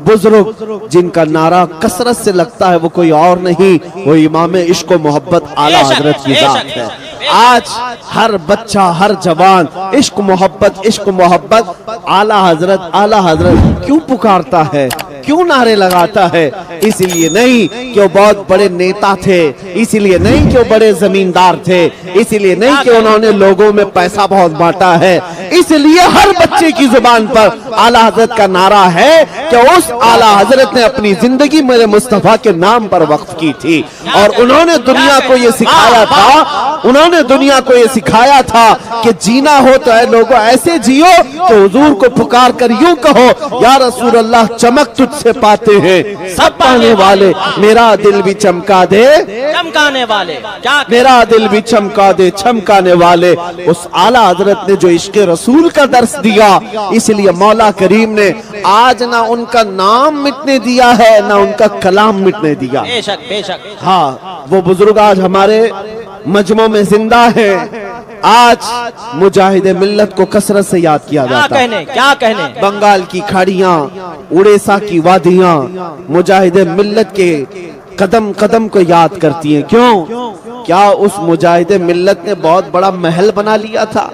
बुजुर्ग जिनका नारा कसरत से लगता है वो कोई और नहीं, वो इमाम इश्क व मोहब्बत आला हजरत की जात है। आज हर बच्चा, हर जवान इश्क मोहब्बत आला हजरत क्यों पुकारता है, क्यों नारे लगाता है? इसलिए नहीं कि वो बहुत बड़े नेता थे, इसलिए नहीं कि वो बड़े जमींदार थे, इसलिए नहीं कि उन्होंने लोगों में पैसा बहुत बांटा है, इसलिए हर बच्चे की जुबान पर आला हजरत का नारा है कि उस आला हजरत ने अपनी जिंदगी मेरे मुस्तफा के नाम पर वक्फ की थी। और उन्होंने दुनिया को ये सिखाया था, कि जीना हो तो है लोगों ऐसे जियो तो हुजूर को पुकार कर यूं कहो, या रसूल अल्लाह चमक तुझसे पाते हैं सब पाने वाले, मेरा दिल भी चमका दे चमकाने वाले, क्या मेरा दिल भी चमका दे चमकाने वाले। उस आला हजरत ने जो इश्क रसूल का दर्स दिया, इसलिए मौला करीम ने आज ना उनका नाम मिटने दिया है, ना उनका कलाम मिटने दिया। बेशक बेशक। हाँ, वो बुजुर्ग आज हमारे मजमों में जिंदा है। आज मुजाहिदे मिल्लत को कसरत से याद किया जाता है। क्या कहने बंगाल की खाड़ियां, उड़ीसा की वादियां मुजाहिदे मिल्लत के कदम कदम को याद करती हैं। क्यों? क्या उस मुजाहिदे मिल्लत ने बहुत बड़ा महल बना लिया था?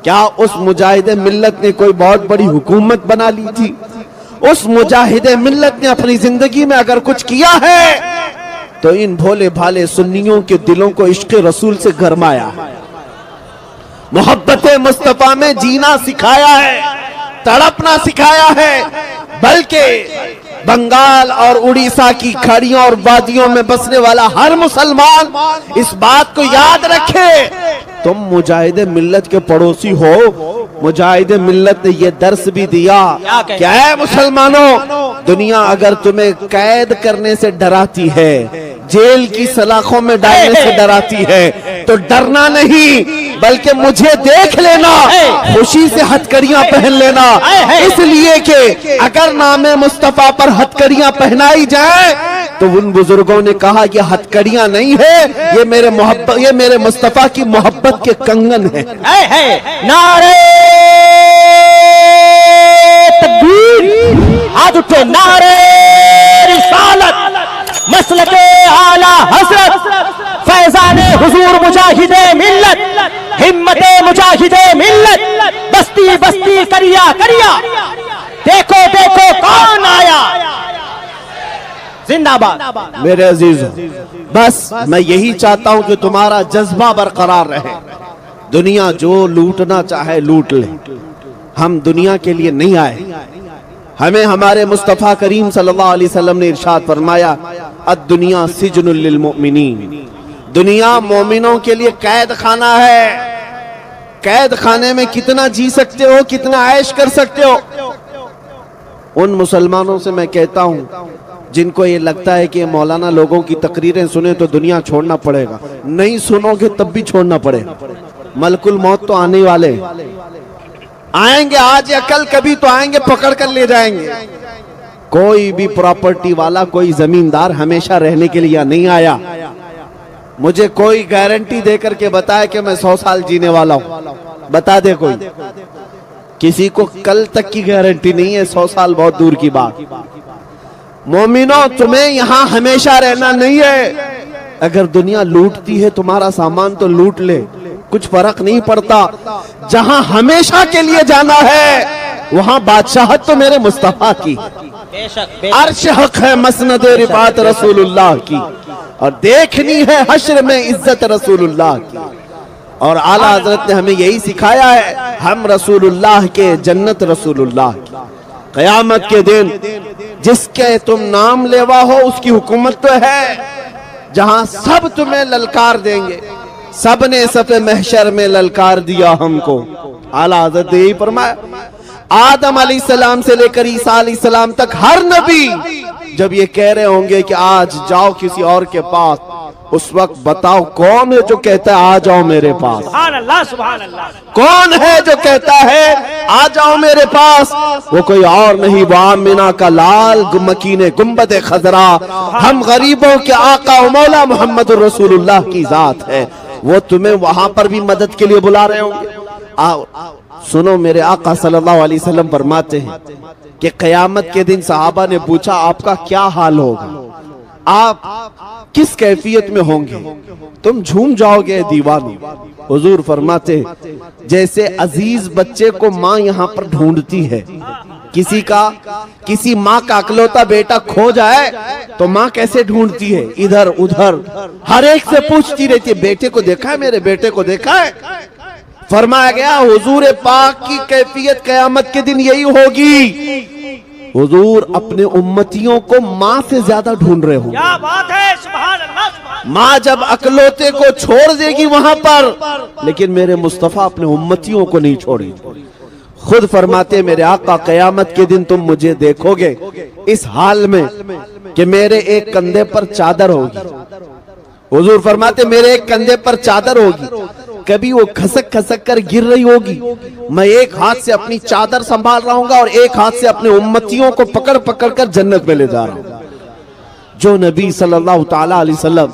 क्या उस मुजाहिदे मिल्लत ने कोई बहुत बड़ी हुकूमत बना ली थी? उस मुजाहिदे मिल्लत ने अपनी जिंदगी में अगर कुछ किया है तो इन भोले भाले सुन्नियों के दिलों को इश्क रसूल से गरमाया है, मोहब्बत मुस्तफा में जीना सिखाया है, तड़पना सिखाया है। बल्कि बंगाल और उड़ीसा की खाड़ियों और वादियों में बसने वाला हर मुसलमान इस बात को याद रखे, तुम मुजाहिदे मिल्लत के पड़ोसी हो। मुजाहिदे मिल्लत ने यह दर्स भी दिया, क्या है मुसलमानों, दुनिया अगर तुम्हें कैद करने से डराती है, जेल की सलाखों में डालने से डराती है, तो डरना नहीं बल्कि मुझे देख लेना, खुशी से हथकड़ियां पहन लेना। इसलिए कि अगर नामे मुस्तफा पर हथकड़ियां पहनाई जाए तो उन बुजुर्गों ने कहा ये हथकड़ियां नहीं है, ये मेरे मुस्तफा की मोहब्बत के कंगन है। नारे तकबीर, हाथ उठे, नारे रिसालत, मसलके आला हजरत, फैजाने हुजूर मुजाहिदे मिल्लत, हिम्मते मुजाहिदे मिल्लत, बस्ती बस्ती करिया करिया, देखो देखो कौन आया, जिंदाबाद। मेरे अजीजों, बस मैं यही चाहता हूं कि तुम्हारा जज्बा बरकरार रहे। दुनिया जो लूटना चाहे लूट ले, हम दुनिया के लिए नहीं आए। हमें हमारे मुस्तफा करीम सल्लल्लाहु अलैहि वसल्लम ने इरशाद फरमाया, अद-दुनिया सिजनुल लिल मुमिनीन, दुनिया मोमिनों के लिए कैद खाना है। कैद खाने में कितना जी सकते हो, कितना ऐश कर सकते हो। उन मुसलमानों से मैं कहता हूं जिनको ये लगता है कि मौलाना लोगों की तकरीरें सुने तो दुनिया छोड़ना पड़ेगा, नहीं सुनोगे तब भी छोड़ना पड़ेगा। मलकुल मौत तो आने वाले आएंगे, आज या कल कभी तो आएंगे, पकड़ कर ले जाएंगे। कोई भी प्रॉपर्टी वाला, कोई जमींदार हमेशा रहने के लिए नहीं आया। मुझे कोई गारंटी देकर के बताए कि मैं 100 साल जीने वाला हूं, बता दे कोई। किसी को कल तक की गारंटी नहीं है, 100 साल बहुत दूर की बात। मोमिनो, तुम्हें यहां हमेशा रहना नहीं है। अगर दुनिया लूटती है तुम्हारा सामान तो लूट ले, कुछ फर्क नहीं पड़ता। जहां हमेशा के लिए जाना है वहां बादशाहत तो मेरे मुस्तफा की, अर्श हक है मसनद रिफात रसूलुल्लाह की, और देखनी है हश्र में इज्जत रसूलुल्लाह की। और आला हजरत ने हमें यही सिखाया है, हम रसूलुल्लाह के, जन्नत रसूलुल्लाह की। कयामत के दिन जिसके तुम नाम लेवा हो उसकी हुकूमत तो है, जहां सब तुम्हें ललकार देंगे। सब ने सफ़े महशर में ललकार दिया हमको। आला हज़रत यही फरमाया, आदम अलैहिस्सलाम से लेकर ईसा अलैहिस्सलाम तक हर नबी जब ये कह रहे होंगे कि आज जाओ किसी और के पास, उस वक्त बताओ कौन है जो कहता है आ जाओ मेरे पास? सुभान अल्लाह, सुभान अल्लाह। कौन है जो कहता है आ जाओ मेरे पास? वो कोई और नहीं, वो आमिना का लाल मकीने गुंबद खजरा, हम गरीबों के आका और मौला मोहम्मद रसूलुल्लाह की जात है। वो तुम्हें वहां पर भी मदद के लिए बुला रहे होंगे। आओ सुनो, मेरे आका सल्लल्लाहु अलैहि वसल्लम फरमाते हैं कि क़यामत के दिन सहाबा ने पूछा आपका क्या हाल होगा, आप किस कैफियत में होंगे? तुम झूम जाओगे दीवाने। हुजूर फरमाते जैसे अजीज बच्चे को माँ यहाँ पर ढूंढती है, किसी माँ का अकलौता बेटा खो जाए तो माँ कैसे ढूंढती है, इधर उधर हर एक से पूछती रहती है, बेटे को देखा है, मेरे बेटे को देखा है। फरमाया गया हुजूर पाक की कैफियत क़यामत के दिन यही होगी। हुजूर अपने उम्मतियों को माँ से ज्यादा ढूंढ रहे हो। क्या बात है, सुभान अल्लाह, सुभान। माँ जब अकलौते को छोड़ देगी वहां पर, लेकिन मेरे मुस्तफा अपने उम्मतियों को नहीं छोड़ेंगे। खुद फरमाते मेरे आका क़यामत के दिन तुम मुझे देखोगे इस हाल में कि मेरे एक कंधे पर चादर होगी। हुजूर फरमाते मेरे एक कंधे पर चादर होगी, कभी वो खसक खसक कर गिर रही होगी, मैं एक हाथ से अपनी चादर संभाल रहा हूँ और एक हाथ से अपने उम्मतियों को पकड़ पकड़ कर जन्नत में ले जा रहा हूँ। जो नबी सल्लल्लाहु ताला अलैहि वसल्लम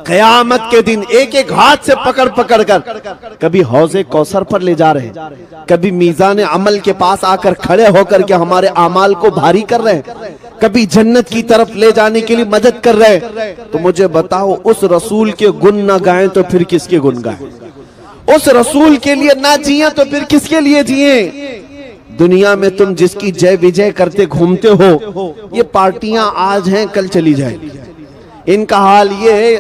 क़यामत के दिन एक एक हाथ से पकड़ पकड़ कर कभी हौज़े कौसर पर ले जा रहे हैं, कभी मीज़ान अमल के पास आकर खड़े होकर के हमारे आमाल को भारी कर रहे हैं, कभी जन्नत की तरफ ले जाने के लिए मदद कर रहे हैं। तो मुझे बताओ, उस रसूल के गुण ना गाएं तो फिर किसके गुण गाएं? उस रसूल के लिए ना जिए तो फिर किसके लिए जिए? दुनिया में तुम जिसकी जय विजय करते घूमते हो, ये पार्टियां आज हैं कल चली जाएंगी। इनका हाल ये है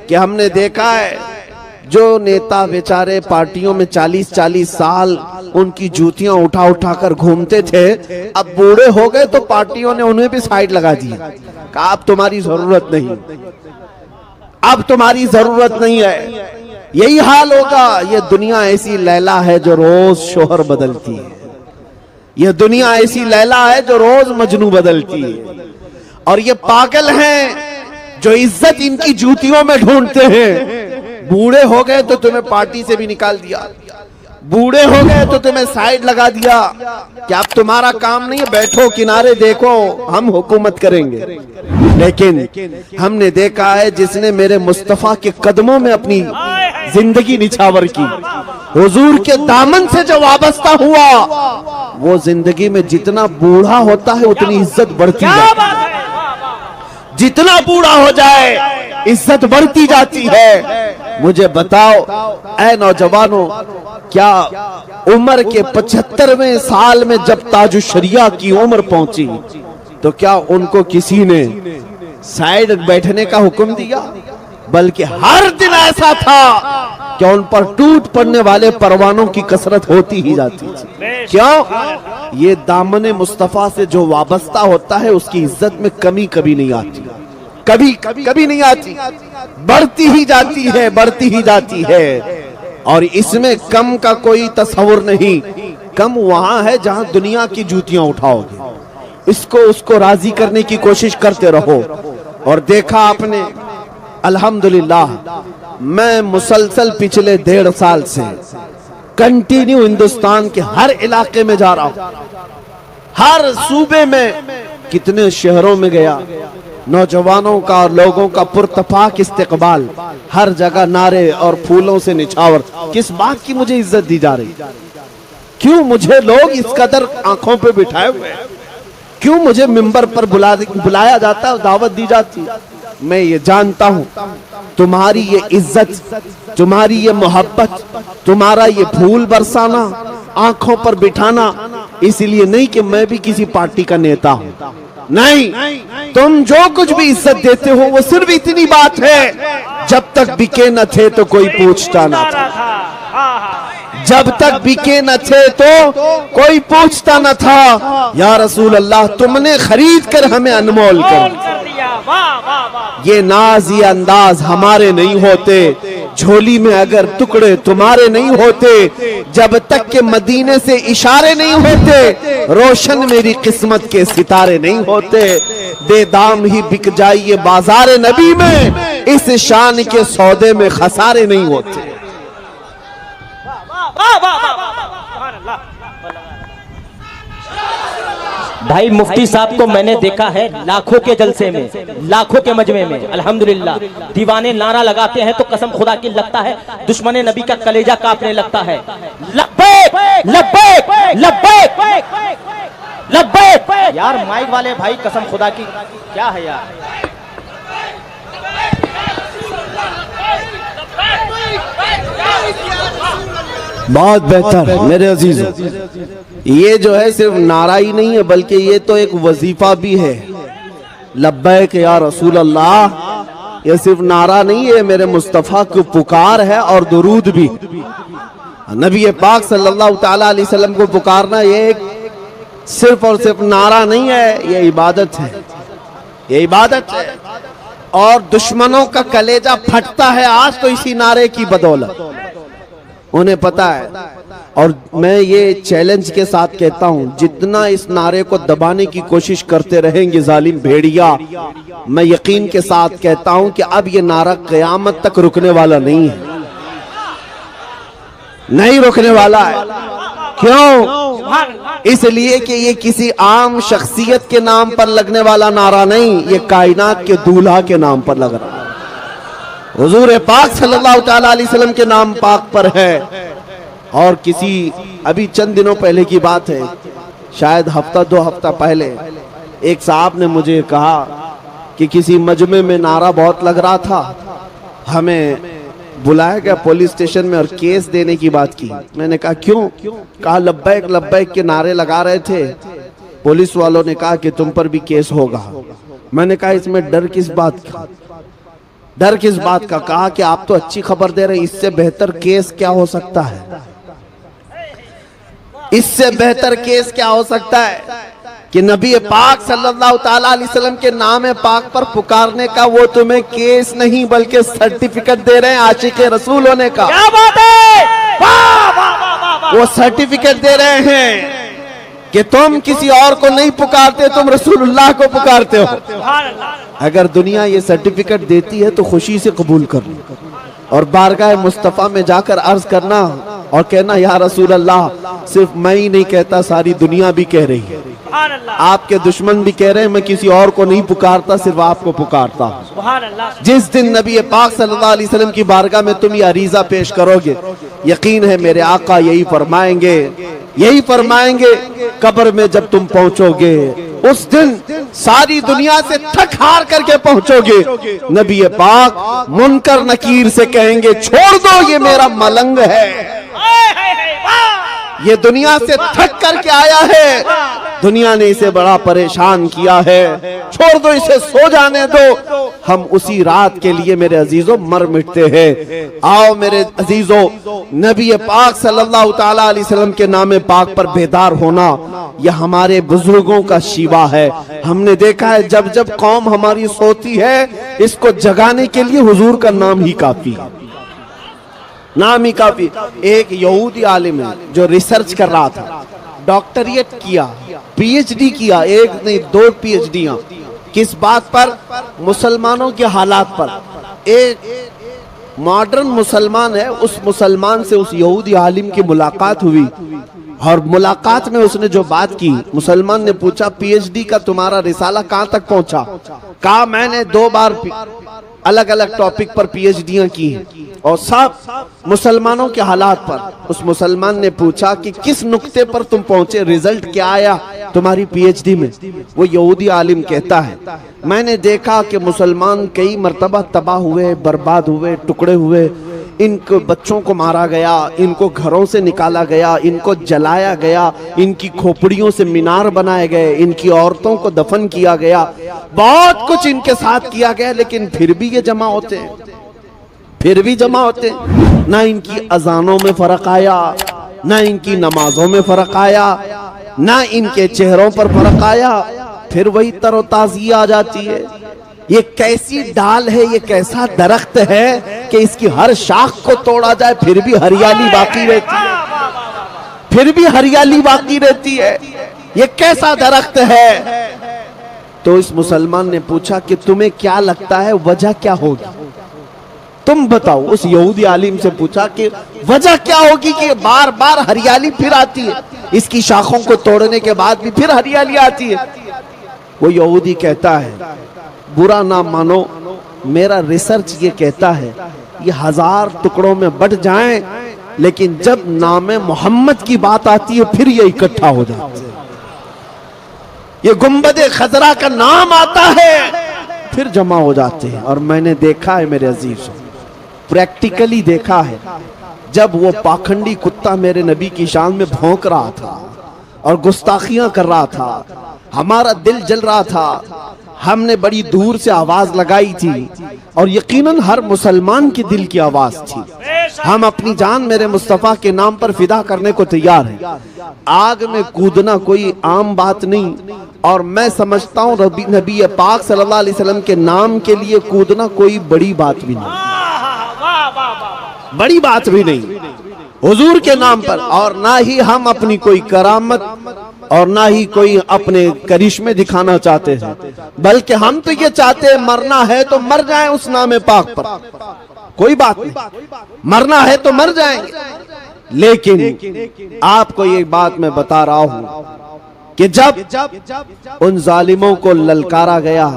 कि हमने देखा है जो नेता बेचारे पार्टियों में 40-40 साल उनकी जूतियां उठा उठा कर घूमते थे, अब बूढ़े हो गए तो पार्टियों ने उन्हें भी साइड लगा दिया, कहा अब तुम्हारी जरूरत नहीं, अब तुम्हारी जरूरत नहीं है। यही हाल होगा। ये दुनिया ऐसी लैला है जो रोज शोहर बदलती है, यह दुनिया ऐसी लैला है जो रोज मजनू बदलती है, और ये पागल हैं जो इज्जत इनकी जूतियों में ढूंढते हैं। बूढ़े हो गए तो तुम्हें पार्टी से भी निकाल दिया, बूढ़े हो गए तो तुम्हें साइड लगा दिया कि अब तुम्हारा काम नहीं है, बैठो किनारे देखो हम हुकूमत करेंगे। लेकिन हमने देखा है जिसने मेरे मुस्तफा के कदमों में अपनी जिंदगी निछावर की, हुजूर के दामन से जो वाबस्ता हुआ, वो जिंदगी में जितना बूढ़ा होता है उतनी इज्जत बढ़ती है, जितना बूढ़ा हो जाए इज्जत बढ़ती जाती है। मुझे बताओ ऐ नौजवानों, क्या उम्र के 75वें साल में जब ताजुशरिया की उम्र पहुंची तो क्या उनको किसी ने साइड बैठने का हुक्म दिया? बल्कि हर दिन ऐसा था कि उन पर टूट पड़ने वाले परवानों की कसरत होती ही जाती थी। क्यों? ये दामने मुस्तफा से जो वाबस्ता होता है उसकी इज्जत में कमी कभी नहीं आती, कभी नहीं आती, बढ़ती ही जाती है, बढ़ती ही जाती है। और इसमें कम का कोई तस्वुर नहीं। कम वहां है जहां दुनिया की जूतियां उठाओगे, इसको उसको राजी करने की कोशिश करते रहो। और देखा आपने, अल्हम्दुलिल्लाह, मैं मुसलसल पिछले 1.5 साल से कंटिन्यू हिंदुस्तान के हर इलाके में जा रहा हूं, हर सूबे में, कितने शहरों में गया, नौजवानों का और लोगों का पुरतफाक इस्तेकबाल, हर जगह नारे और फूलों से निछावर। किस बात की मुझे इज्जत दी जा रही? क्यों मुझे लोग इस कदर आंखों पे बिठाए हुए? क्यों मुझे मिंबर पर बुलाया जाता है, दावत दी जाती है? मैं ये जानता हूं तुम्हारी ये इज्जत, तुम्हारी ये मोहब्बत, तुम्हारा ये फूल बरसाना, आंखों पर बिठाना इसलिए नहीं कि मैं भी किसी पार्टी का नेता हूं, नहीं, तुम जो कुछ भी इज्जत देते हो वो सिर्फ इतनी बात है, जब तक बिके न थे तो कोई पूछता न था, जब तक बिके न थे तो कोई पूछता न था। या रसूल अल्लाह, तुमने खरीद कर हमें अनमोल कर दिया। ये नाज, ये अंदाज हमारे नहीं होते, झोली में अगर टुकड़े तुम्हारे नहीं होते, जब तक के मदीने से इशारे नहीं होते, रोशन मेरी किस्मत के सितारे नहीं होते। बेदाम ही बिक जाइए बाजार नबी में, इस शान के सौदे में खसारे नहीं होते। भाई मुफ्ती साहब को मैंने देखा है लाखों के जलसे में, लाखों के मजमे में, अल्हम्दुलिल्लाह, दीवाने नारा लगाते हैं तो कसम खुदा की लगता है दुश्मने नबी का कलेजा कांपने लगता है। लब्बैक लब्बैक लब्बैक लब्बैक। यार माइक वाले भाई, कसम खुदा की क्या है यार? बहुत बेहतर मेरे अजीजों, ये जो है सिर्फ नारा ही नहीं है बल्कि ये तो एक वजीफा भी है। लब्बैक या रसूल अल्लाह, ये सिर्फ नारा नहीं है, मेरे मुस्तफा की पुकार है और दुरूद भी। नबी पाक सल्लल्लाहु ताला अलैहि वसल्लम को पुकारना ये एक सिर्फ और सिर्फ नारा नहीं है, ये इबादत है, ये इबादत है। और दुश्मनों का कलेजा फटता है आज तो इसी नारे की बदौलत, उन्हें पता है। और मैं ये चैलेंज के साथ कहता हूं, जितना इस नारे को दबाने की कोशिश करते रहेंगे जालिम भेड़िया, मैं यकीन के साथ कहता हूं कि अब ये नारा क़यामत तक रुकने वाला नहीं है, नहीं रुकने वाला है। क्यों? इसलिए कि ये किसी आम शख्सियत के नाम पर लगने वाला नारा नहीं, ये कायनात के दूल्हा के नाम पर लग रहा है, हुजूर पाक सल्लल्लाहु ताला अलैहि वसल्लम के नाम पाक पर है। और किसी अभी चंद दिनों पहले की बात है, शायद हफ्ता 2 हफ्ता पहले, एक साहब ने मुझे कहा कि किसी मजमे में नारा बहुत लग रहा था, हमें बुलाया गया पुलिस स्टेशन में और केस देने की बात की। मैंने कहा क्यों? कहा लब्बैक लब्बैक के नारे लगा रहे थे, पुलिस वालों ने कहा कि तुम पर भी केस होगा। मैंने कहा इसमें डर किस बात का, डर किस बात का? कहा कि आप तो अच्छी खबर दे रहे हैं, इससे बेहतर केस क्या हो सकता है? इससे बेहतर केस क्या हो सकता है कि नबी पाक सल्लल्लाहु ताला अलैहि वसल्लम के नाम पाक पर पुकारने का वो तुम्हें केस नहीं बल्कि सर्टिफिकेट दे रहे हैं आशिक़े रसूल होने का। क्या बात है? वाह वाह वाह वाह। वो सर्टिफिकेट दे रहे हैं कि तुम किसी और को नहीं पुकारते, तुम रसूलुल्लाह को पुकारते हो। अगर दुनिया ये सर्टिफिकेट देती है तो खुशी से कबूल कर लो, और बारगाह मुस्तफ़ा में जाकर अर्ज करना और कहना, या रसूल अल्लाह, सिर्फ मैं ही नहीं कहता, सारी दुनिया भी कह रही है, आपके दुश्मन भी कह रहे हैं, मैं किसी और को नहीं पुकारता, सिर्फ आपको पुकारता हूं। जिस दिन नबी पाक सल्लल्लाहु अलैहि वसल्लम की बारगाह में तुम ये अरीजा पेश करोगे, यकीन है मेरे आका यही फरमाएंगे, कब्र में जब तुम पहुंचोगे उस दिन सारी दुनिया से थक हार करके पहुंचोगे, नबी पाक मुनकर नकीर से कहेंगे, छोड़ दो ये मेरा मलंग है, ये दुनिया से थक करके आया है, दुनिया ने इसे बड़ा परेशान किया है, छोड़ दो इसे, सो जाने दो, हम उसी रात के लिए मेरे अजीजों मर मिटते हैं। आओ मेरे अजीजों, नबी पाक सल्लल्लाहु ताला अलैहि वसल्लम के नाम पाक पर बेदार होना यह हमारे बुजुर्गों का शिवा है। हमने देखा है जब जब कौम हमारी सोती है, इसको जगाने के लिए हुजूर का नाम ही काफी है, नाम ही काफी। एक यहूदी आलिम है जो रिसर्च कर रहा था, डॉक्टरेट किया, पीएचडी किया, एक नहीं 2 पीएचडियां, किस बात पर? मुसलमानों के हालात पर। एक मॉडर्न मुसलमान है, उस मुसलमान से उस यहूदी आलिम की मुलाकात हुई और मुलाकात में उसने जो बात की, मुसलमान ने पूछा, पीएचडी का तुम्हारा रिसाला कहां तक पहुंचा? कहा, मैंने 2 बार अलग अलग टॉपिक पर पीएचडियां की हैं और सब मुसलमानों के हालात पर। उस मुसलमान ने पूछा कि किस नुक्ते पर तुम पहुंचे, रिजल्ट क्या आया तुम्हारी पीएचडी में? वो यहूदी आलिम कहता है, मैंने देखा कि मुसलमान कई मर्तबा तबाह हुए, बर्बाद हुए, टुकड़े हुए, इनको बच्चों को मारा गया, इनको घरों से निकाला गया, इनको जलाया गया, इनकी खोपड़ियों से मीनार बनाए गए, इनकी औरतों को दफन किया गया, बहुत कुछ इनके साथ किया गया, लेकिन फिर भी ये जमा होते हैं, फिर भी जमा होते हैं। ना इनकी अजानों में फर्क आया, ना इनकी नमाजों में फर्क आया, ना इनके चेहरों पर फर्क आया, फिर वही तरोताजी आ जाती है। ये कैसी डाल है, ये कैसा दरख्त है कि इसकी हर शाख को तोड़ा जाए फिर भी हरियाली बाकी रहती है, फिर भी हरियाली बाकी रहती है, ये कैसा दरख्त है? तो इस मुसलमान ने पूछा कि तुम्हें क्या लगता है वजह क्या होगी, तुम बताओ। उस यहूदी आलिम से पूछा कि वजह क्या होगी कि बार बार हरियाली फिर आती है, इसकी शाखों को तोड़ने के बाद भी फिर हरियाली आती है? वो यहूदी कहता है, बुरा ना मानो, मेरा रिसर्च ये कहता है ये 1000 टुकड़ों में बट जाएं, लेकिन जब नाम मोहम्मद की बात आती है फिर ये इकट्ठा हो जाते हैं। ये गुंबदे खजरा का नाम आता है फिर जमा हो जाते हैं। और मैंने देखा है मेरे अजीज, प्रैक्टिकली देखा है, जब वो पाखंडी कुत्ता मेरे नबी की शान में भौंक रहा था और गुस्ताखियां कर रहा था, हमारा दिल जल रहा था, हमने बड़ी दूर से आवाज लगाई थी और यकीनन हर मुसलमान के दिल की आवाज थी। हम अपनी जान मेरे मुस्तफा के नाम पर फिदा करने को तैयार हैं। आग में कूदना कोई आम बात नहीं, और मैं समझता हूँ नबी पाक सल्लल्लाहु अलैहि वसल्लम के नाम के लिए कूदना कोई बड़ी बात भी नहीं, बड़ी बात भी नहीं हुजूर के नाम पर। और ना ही हम अपनी कोई करामत और ना ही कोई अपने करिश्मे दिखाना चाहते हैं, बल्कि हम तो ये चाहते हैं मरना है तो मर जाएं उस नाम पाक पर, कोई बात नहीं, मरना है तो मर जाएंगे। लेकिन आपको ये बात मैं बता रहा हूं कि जब उन जालिमों को ललकारा गया,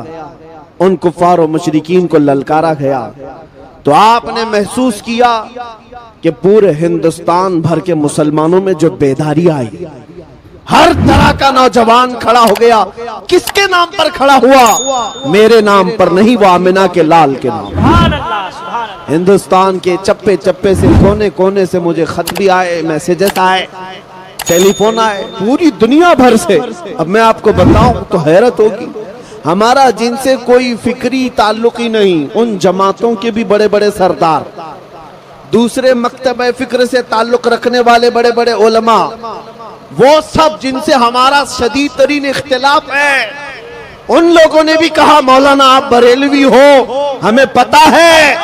उन कुफार और मुशरिकीन को ललकारा गया, तो आपने महसूस किया कि पूरे हिंदुस्तान भर के मुसलमानों में जो बेदारी आई, हर तरह का नौजवान खड़ा हो गया। किसके नाम पर खड़ा हुआ? मेरे नाम पर नहीं, वो आमिना के लाल के नाम। हिंदुस्तान के चप्पे चप्पे से, कोने कोने से मुझे खत भी आए, मैसेजेस आए, टेलीफोन आए, पूरी दुनिया भर से। अब मैं आपको बताऊं तो हैरत होगी, हमारा जिनसे कोई फिक्री ताल्लुक ही नहीं, उन जमातों के भी बड़े बड़े सरदार, दूसरे मकतब फिक्र से ताल्लुक रखने वाले बड़े बड़े उलमा, वो सब जिनसे हमारा शदीद तरीन इख्तिलाफ है, उन लोगों ने भी कहा, मौलाना आप बरेलवी हो, हमें पता है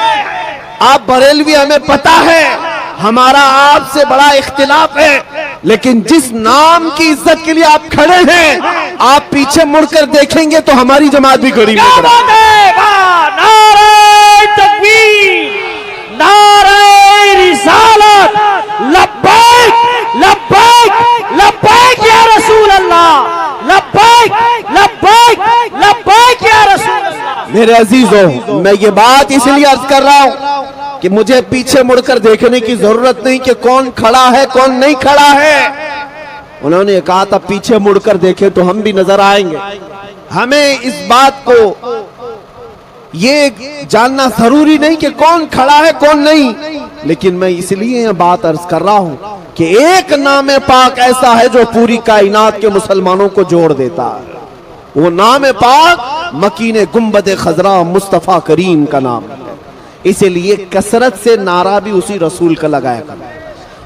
आप बरेलवी, हमें पता है, हमारा आपसे बड़ा इख्तिलाफ है, लेकिन जिस नाम की इज्जत के लिए आप खड़े हैं, आप पीछे मुड़कर देखेंगे तो हमारी जमात भी खड़ी है। मेरे अजीजों, मैं ये बात इसलिए अर्ज कर रहा हूं कि मुझे पीछे मुड़कर देखने की जरूरत नहीं कि कौन खड़ा है कौन नहीं खड़ा है। उन्होंने कहा था पीछे मुड़कर देखें तो हम भी नजर आएंगे। हमें इस बात को ये जानना जरूरी नहीं कि कौन खड़ा है कौन नहीं, लेकिन मैं इसलिए यह बात अर्ज कर रहा हूं कि एक नाम पाक ऐसा है जो पूरी कायनात के मुसलमानों को जोड़ देता है। वो नाम पाक मकीने गुंबद खजरा मुस्तफा करीम का नाम है। इसीलिए कसरत से नारा भी उसी रसूल का लगाया करता।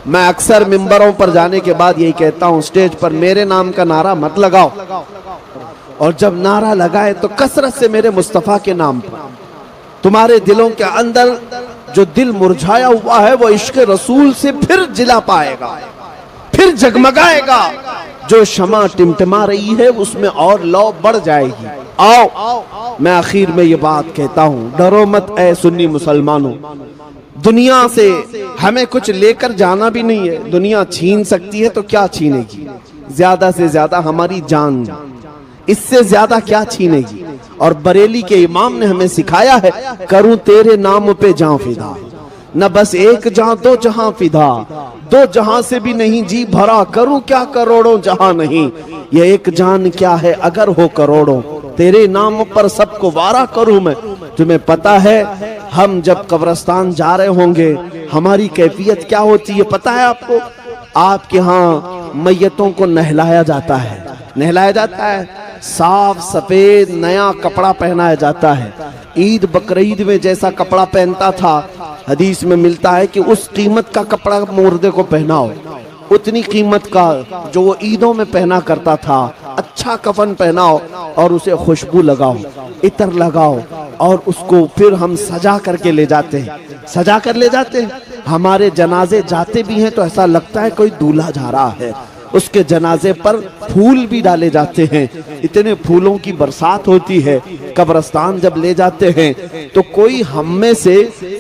मैं अक्सर मिंबरों पर जाने के बाद यही कहता हूं, स्टेज पर मेरे नाम का नारा मत लगाओ, और जब नारा लगाए तो कसरत से मेरे मुस्तफा के नाम पर। तुम्हारे दिलों के अंदर जो दिल मुरझाया हुआ है वो इश्क रसूल से फिर जिला पाएगा, फिर जगमगाएगा। जो शमा टिमटिमा रही है उसमें और लौ बढ़ जाएगी। आओ, मैं आखिर में ये बात कहता हूं, डरो मत ऐ सुन्नी मुसलमानों। दुनिया से हमें कुछ लेकर जाना भी नहीं है। दुनिया छीन सकती है तो क्या छीनेगी? ज्यादा से ज्यादा हमारी जान, इससे ज्यादा क्या छीनेगी? और बरेली के इमाम ने हमें सिखाया है, करूं तेरे नाम पे जान फिदा, न बस एक जहां दो जहां फिदा, दो जहां से भी नहीं जी भरा, करूं क्या करोड़ों जहां नहीं, ये एक जान क्या है अगर हो करोड़ों, तेरे नाम पर सबको वारा करूं मैं। तुम्हें पता है हम जब कब्रिस्तान जा रहे होंगे हमारी कैफियत क्या होती है पता है आपको? आपके यहाँ मैयतों को नहलाया जाता है, नहलाया जाता है, साफ सफेद नया कपड़ा पहनाया जाता है। ईद बकरीद में जैसा कपड़ा पहनता था, हदीस में मिलता है कि उस कीमत का कपड़ा मुर्दे को पहनाओ, उतनी कीमत का जो वो ईदों में पहना करता था। अच्छा कफन पहनाओ और उसे खुशबू लगाओ, इतर लगाओ, और उसको फिर हम सजा करके ले जाते हैं, सजा कर ले जाते हैं। हमारे जनाजे जाते भी हैं तो ऐसा लगता है कोई दूल्हा जा रहा है। उसके जनाजे पर फूल भी डाले जाते हैं, इतने फूलों की बरसात होती है। कब्रिस्तान जब ले जाते हैं तो कोई हम में से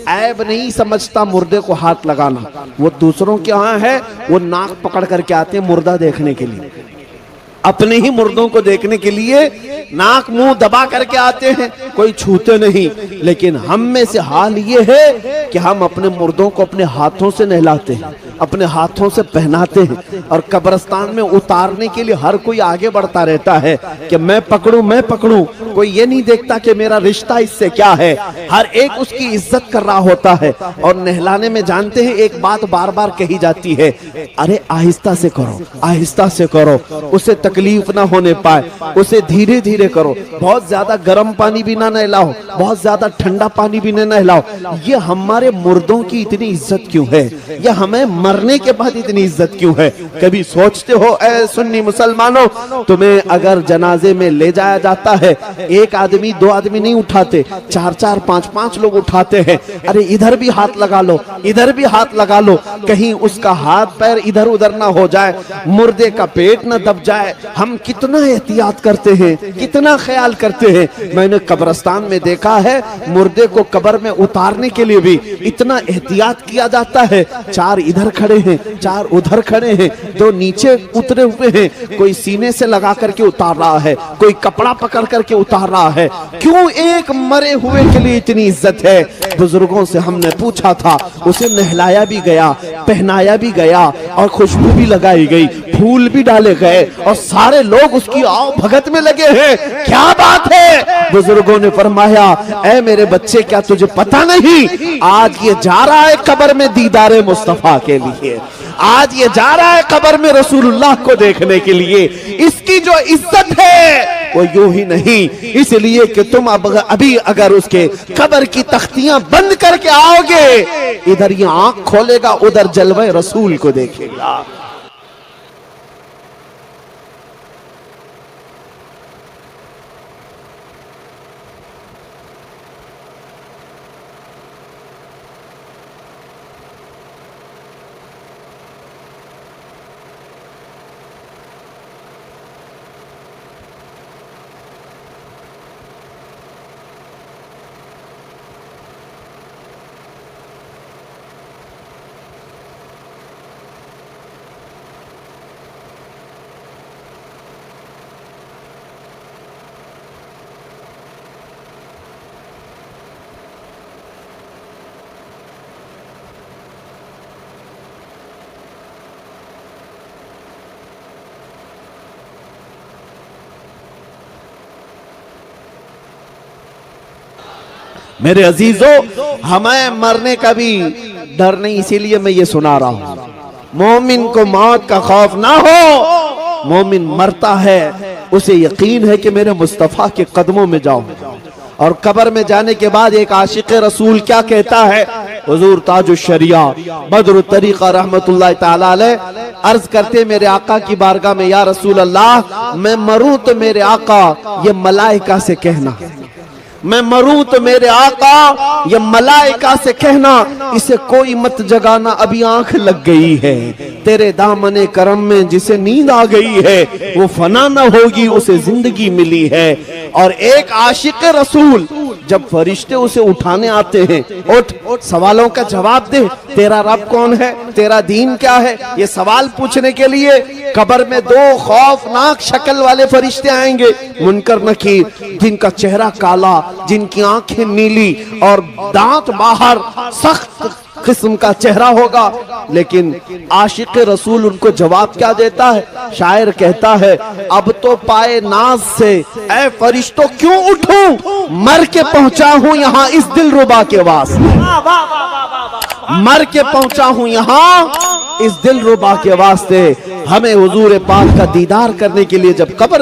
ऐब नहीं समझता मुर्दे को हाथ लगाना। वो दूसरों के यहाँ है, वो नाक पकड़ करके आते हैं मुर्दा देखने के लिए, अपने ही मुर्दों को देखने के लिए नाक मुंह दबा करके आते हैं, कोई छूते नहीं। लेकिन हम में से हाल ये है कि हम अपने मुर्दों को अपने हाथों से नहलाते हैं, अपने हाथों से पहनाते हैं, और कब्रिस्तान में उतारने के लिए हर कोई आगे बढ़ता रहता है कि मैं पकड़ूं मैं पकड़ूं। कोई ये नहीं देखता कि मेरा रिश्ता इससे क्या है। हर एक उसकी इज्जत कर रहा होता है। और नहलाने में जानते हैं एक बात बार बार कही जाती है, अरे आहिस्ता से करो, आहिस्ता से करो, उसे तकलीफ ना होने पाए, उसे धीरे धीरे करो। बहुत ज्यादा गर्म पानी भी ना नहलाओ, बहुत ज्यादा ठंडा पानी भी ना नहलाओ। ये हमारे मुर्दों की इतनी इज्जत क्यों है? या हमें मरने के बाद इतनी इज्जत क्यों है? कभी सोचते हो ऐ सुन्नी मुसलमानों, तुम्हें अगर जनाजे में ले जाया जाता है, एक आदमी दो आदमी नहीं उठाते, चार चार पांच पांच लोग उठाते हैं। अरे इधर भी हाथ लगा लो, इधर भी हाथ लगा लो, कहीं उसका हाथ पैर इधर उधर ना हो जाए, मुर्दे का पेट ना दब जाए। हम कितना एहतियात करते हैं, कितना ख्याल करते हैं। मैंने कब्रिस्तान में देखा है मुर्दे को कब्र में उतारने के लिए भी इतना एहतियात किया जाता है। चार इधर खड़े हैं, चार उधर खड़े हैं, दो नीचे उतरे हुए हैं, कोई सीने से लगा करके उतार रहा है, कोई कपड़ा पकड़ करके उतार रहा है। क्यों एक मरे हुए के लिए इतनी इज्जत है? बुजुर्गों से हमने पूछा था, उसे नहलाया भी गया, पहनाया भी गया, और खुशबू भी लगाई गई, फूल भी डाले गए, और सारे लोग उसकी आओ भगत में लगे हैं। क्या बात है? बुजुर्गों ने फरमाया, ऐ मेरे बच्चे क्या तुझे पता नहीं, आज ये जा रहा है कब्र में दीदारे मुस्तफा के लिए, आज ये जा रहा है कब्र में रसूलुल्लाह को देखने के लिए। इसकी जो इज्जत है वो यूं ही नहीं, इसलिए कि तुम अब अभी अगर उसके कब्र की तख्तियां बंद करके आओगे, इधर ये आंख खोलेगा, उधर जलवे रसूल को देखेगा। मेरे अजीजों, हमें मरने का भी डर नहीं, इसीलिए मैं ये सुना रहा हूं। मोमिन को मौत का खौफ ना हो। मोमिन मरता है, उसे यकीन है कि मेरे मुस्तफा के कदमों में जाऊं। और कब्र में जाने के बाद एक आशिक रसूल क्या कहता है? हुजूर ताजुश शरिया बदरुत तरीका रहमतुल्लाह ताला अलैह अर्ज करते मेरे आका की बारगाह में, या रसूल अल्लाह, मैं मरूं तो मेरे आका ये मलाइका से कहना, मैं मरूं तो मेरे आका ये मलाइका से कहना, इसे कोई मत जगाना, अभी आंख लग गई है। तेरे दामने करम में जिसे नींद आ गई है वो फना न होगी, उसे जिंदगी मिली है। और एक आशिक रसूल जब फरिश्ते उसे उठाने आते हैं, उठ सवालों का जवाब दे, तेरा रब कौन है, तेरा दीन क्या है, ये सवाल पूछने के लिए कब्र में दो खौफनाक शक्ल वाले फरिश्ते आएंगे, मुनकर नकीर, जिनका चेहरा काला, जिनकी आंखें नीली और दांत बाहर, सख्त किस्म का चेहरा होगा। लेकिन आशिक रसूल उनको जवाब क्या देता है? शायर कहता है, अब तो पाए नाज से ऐ फरिश्तों क्यों उठूं, मर के पहुंचा हूं यहां इस दिलरुबा के वास्ते, मर के पहुंचा हूं यहां इस दिलरुबा के वास्ते। हमें हुजूर पाक का दीदार करने के लिए जब कब्र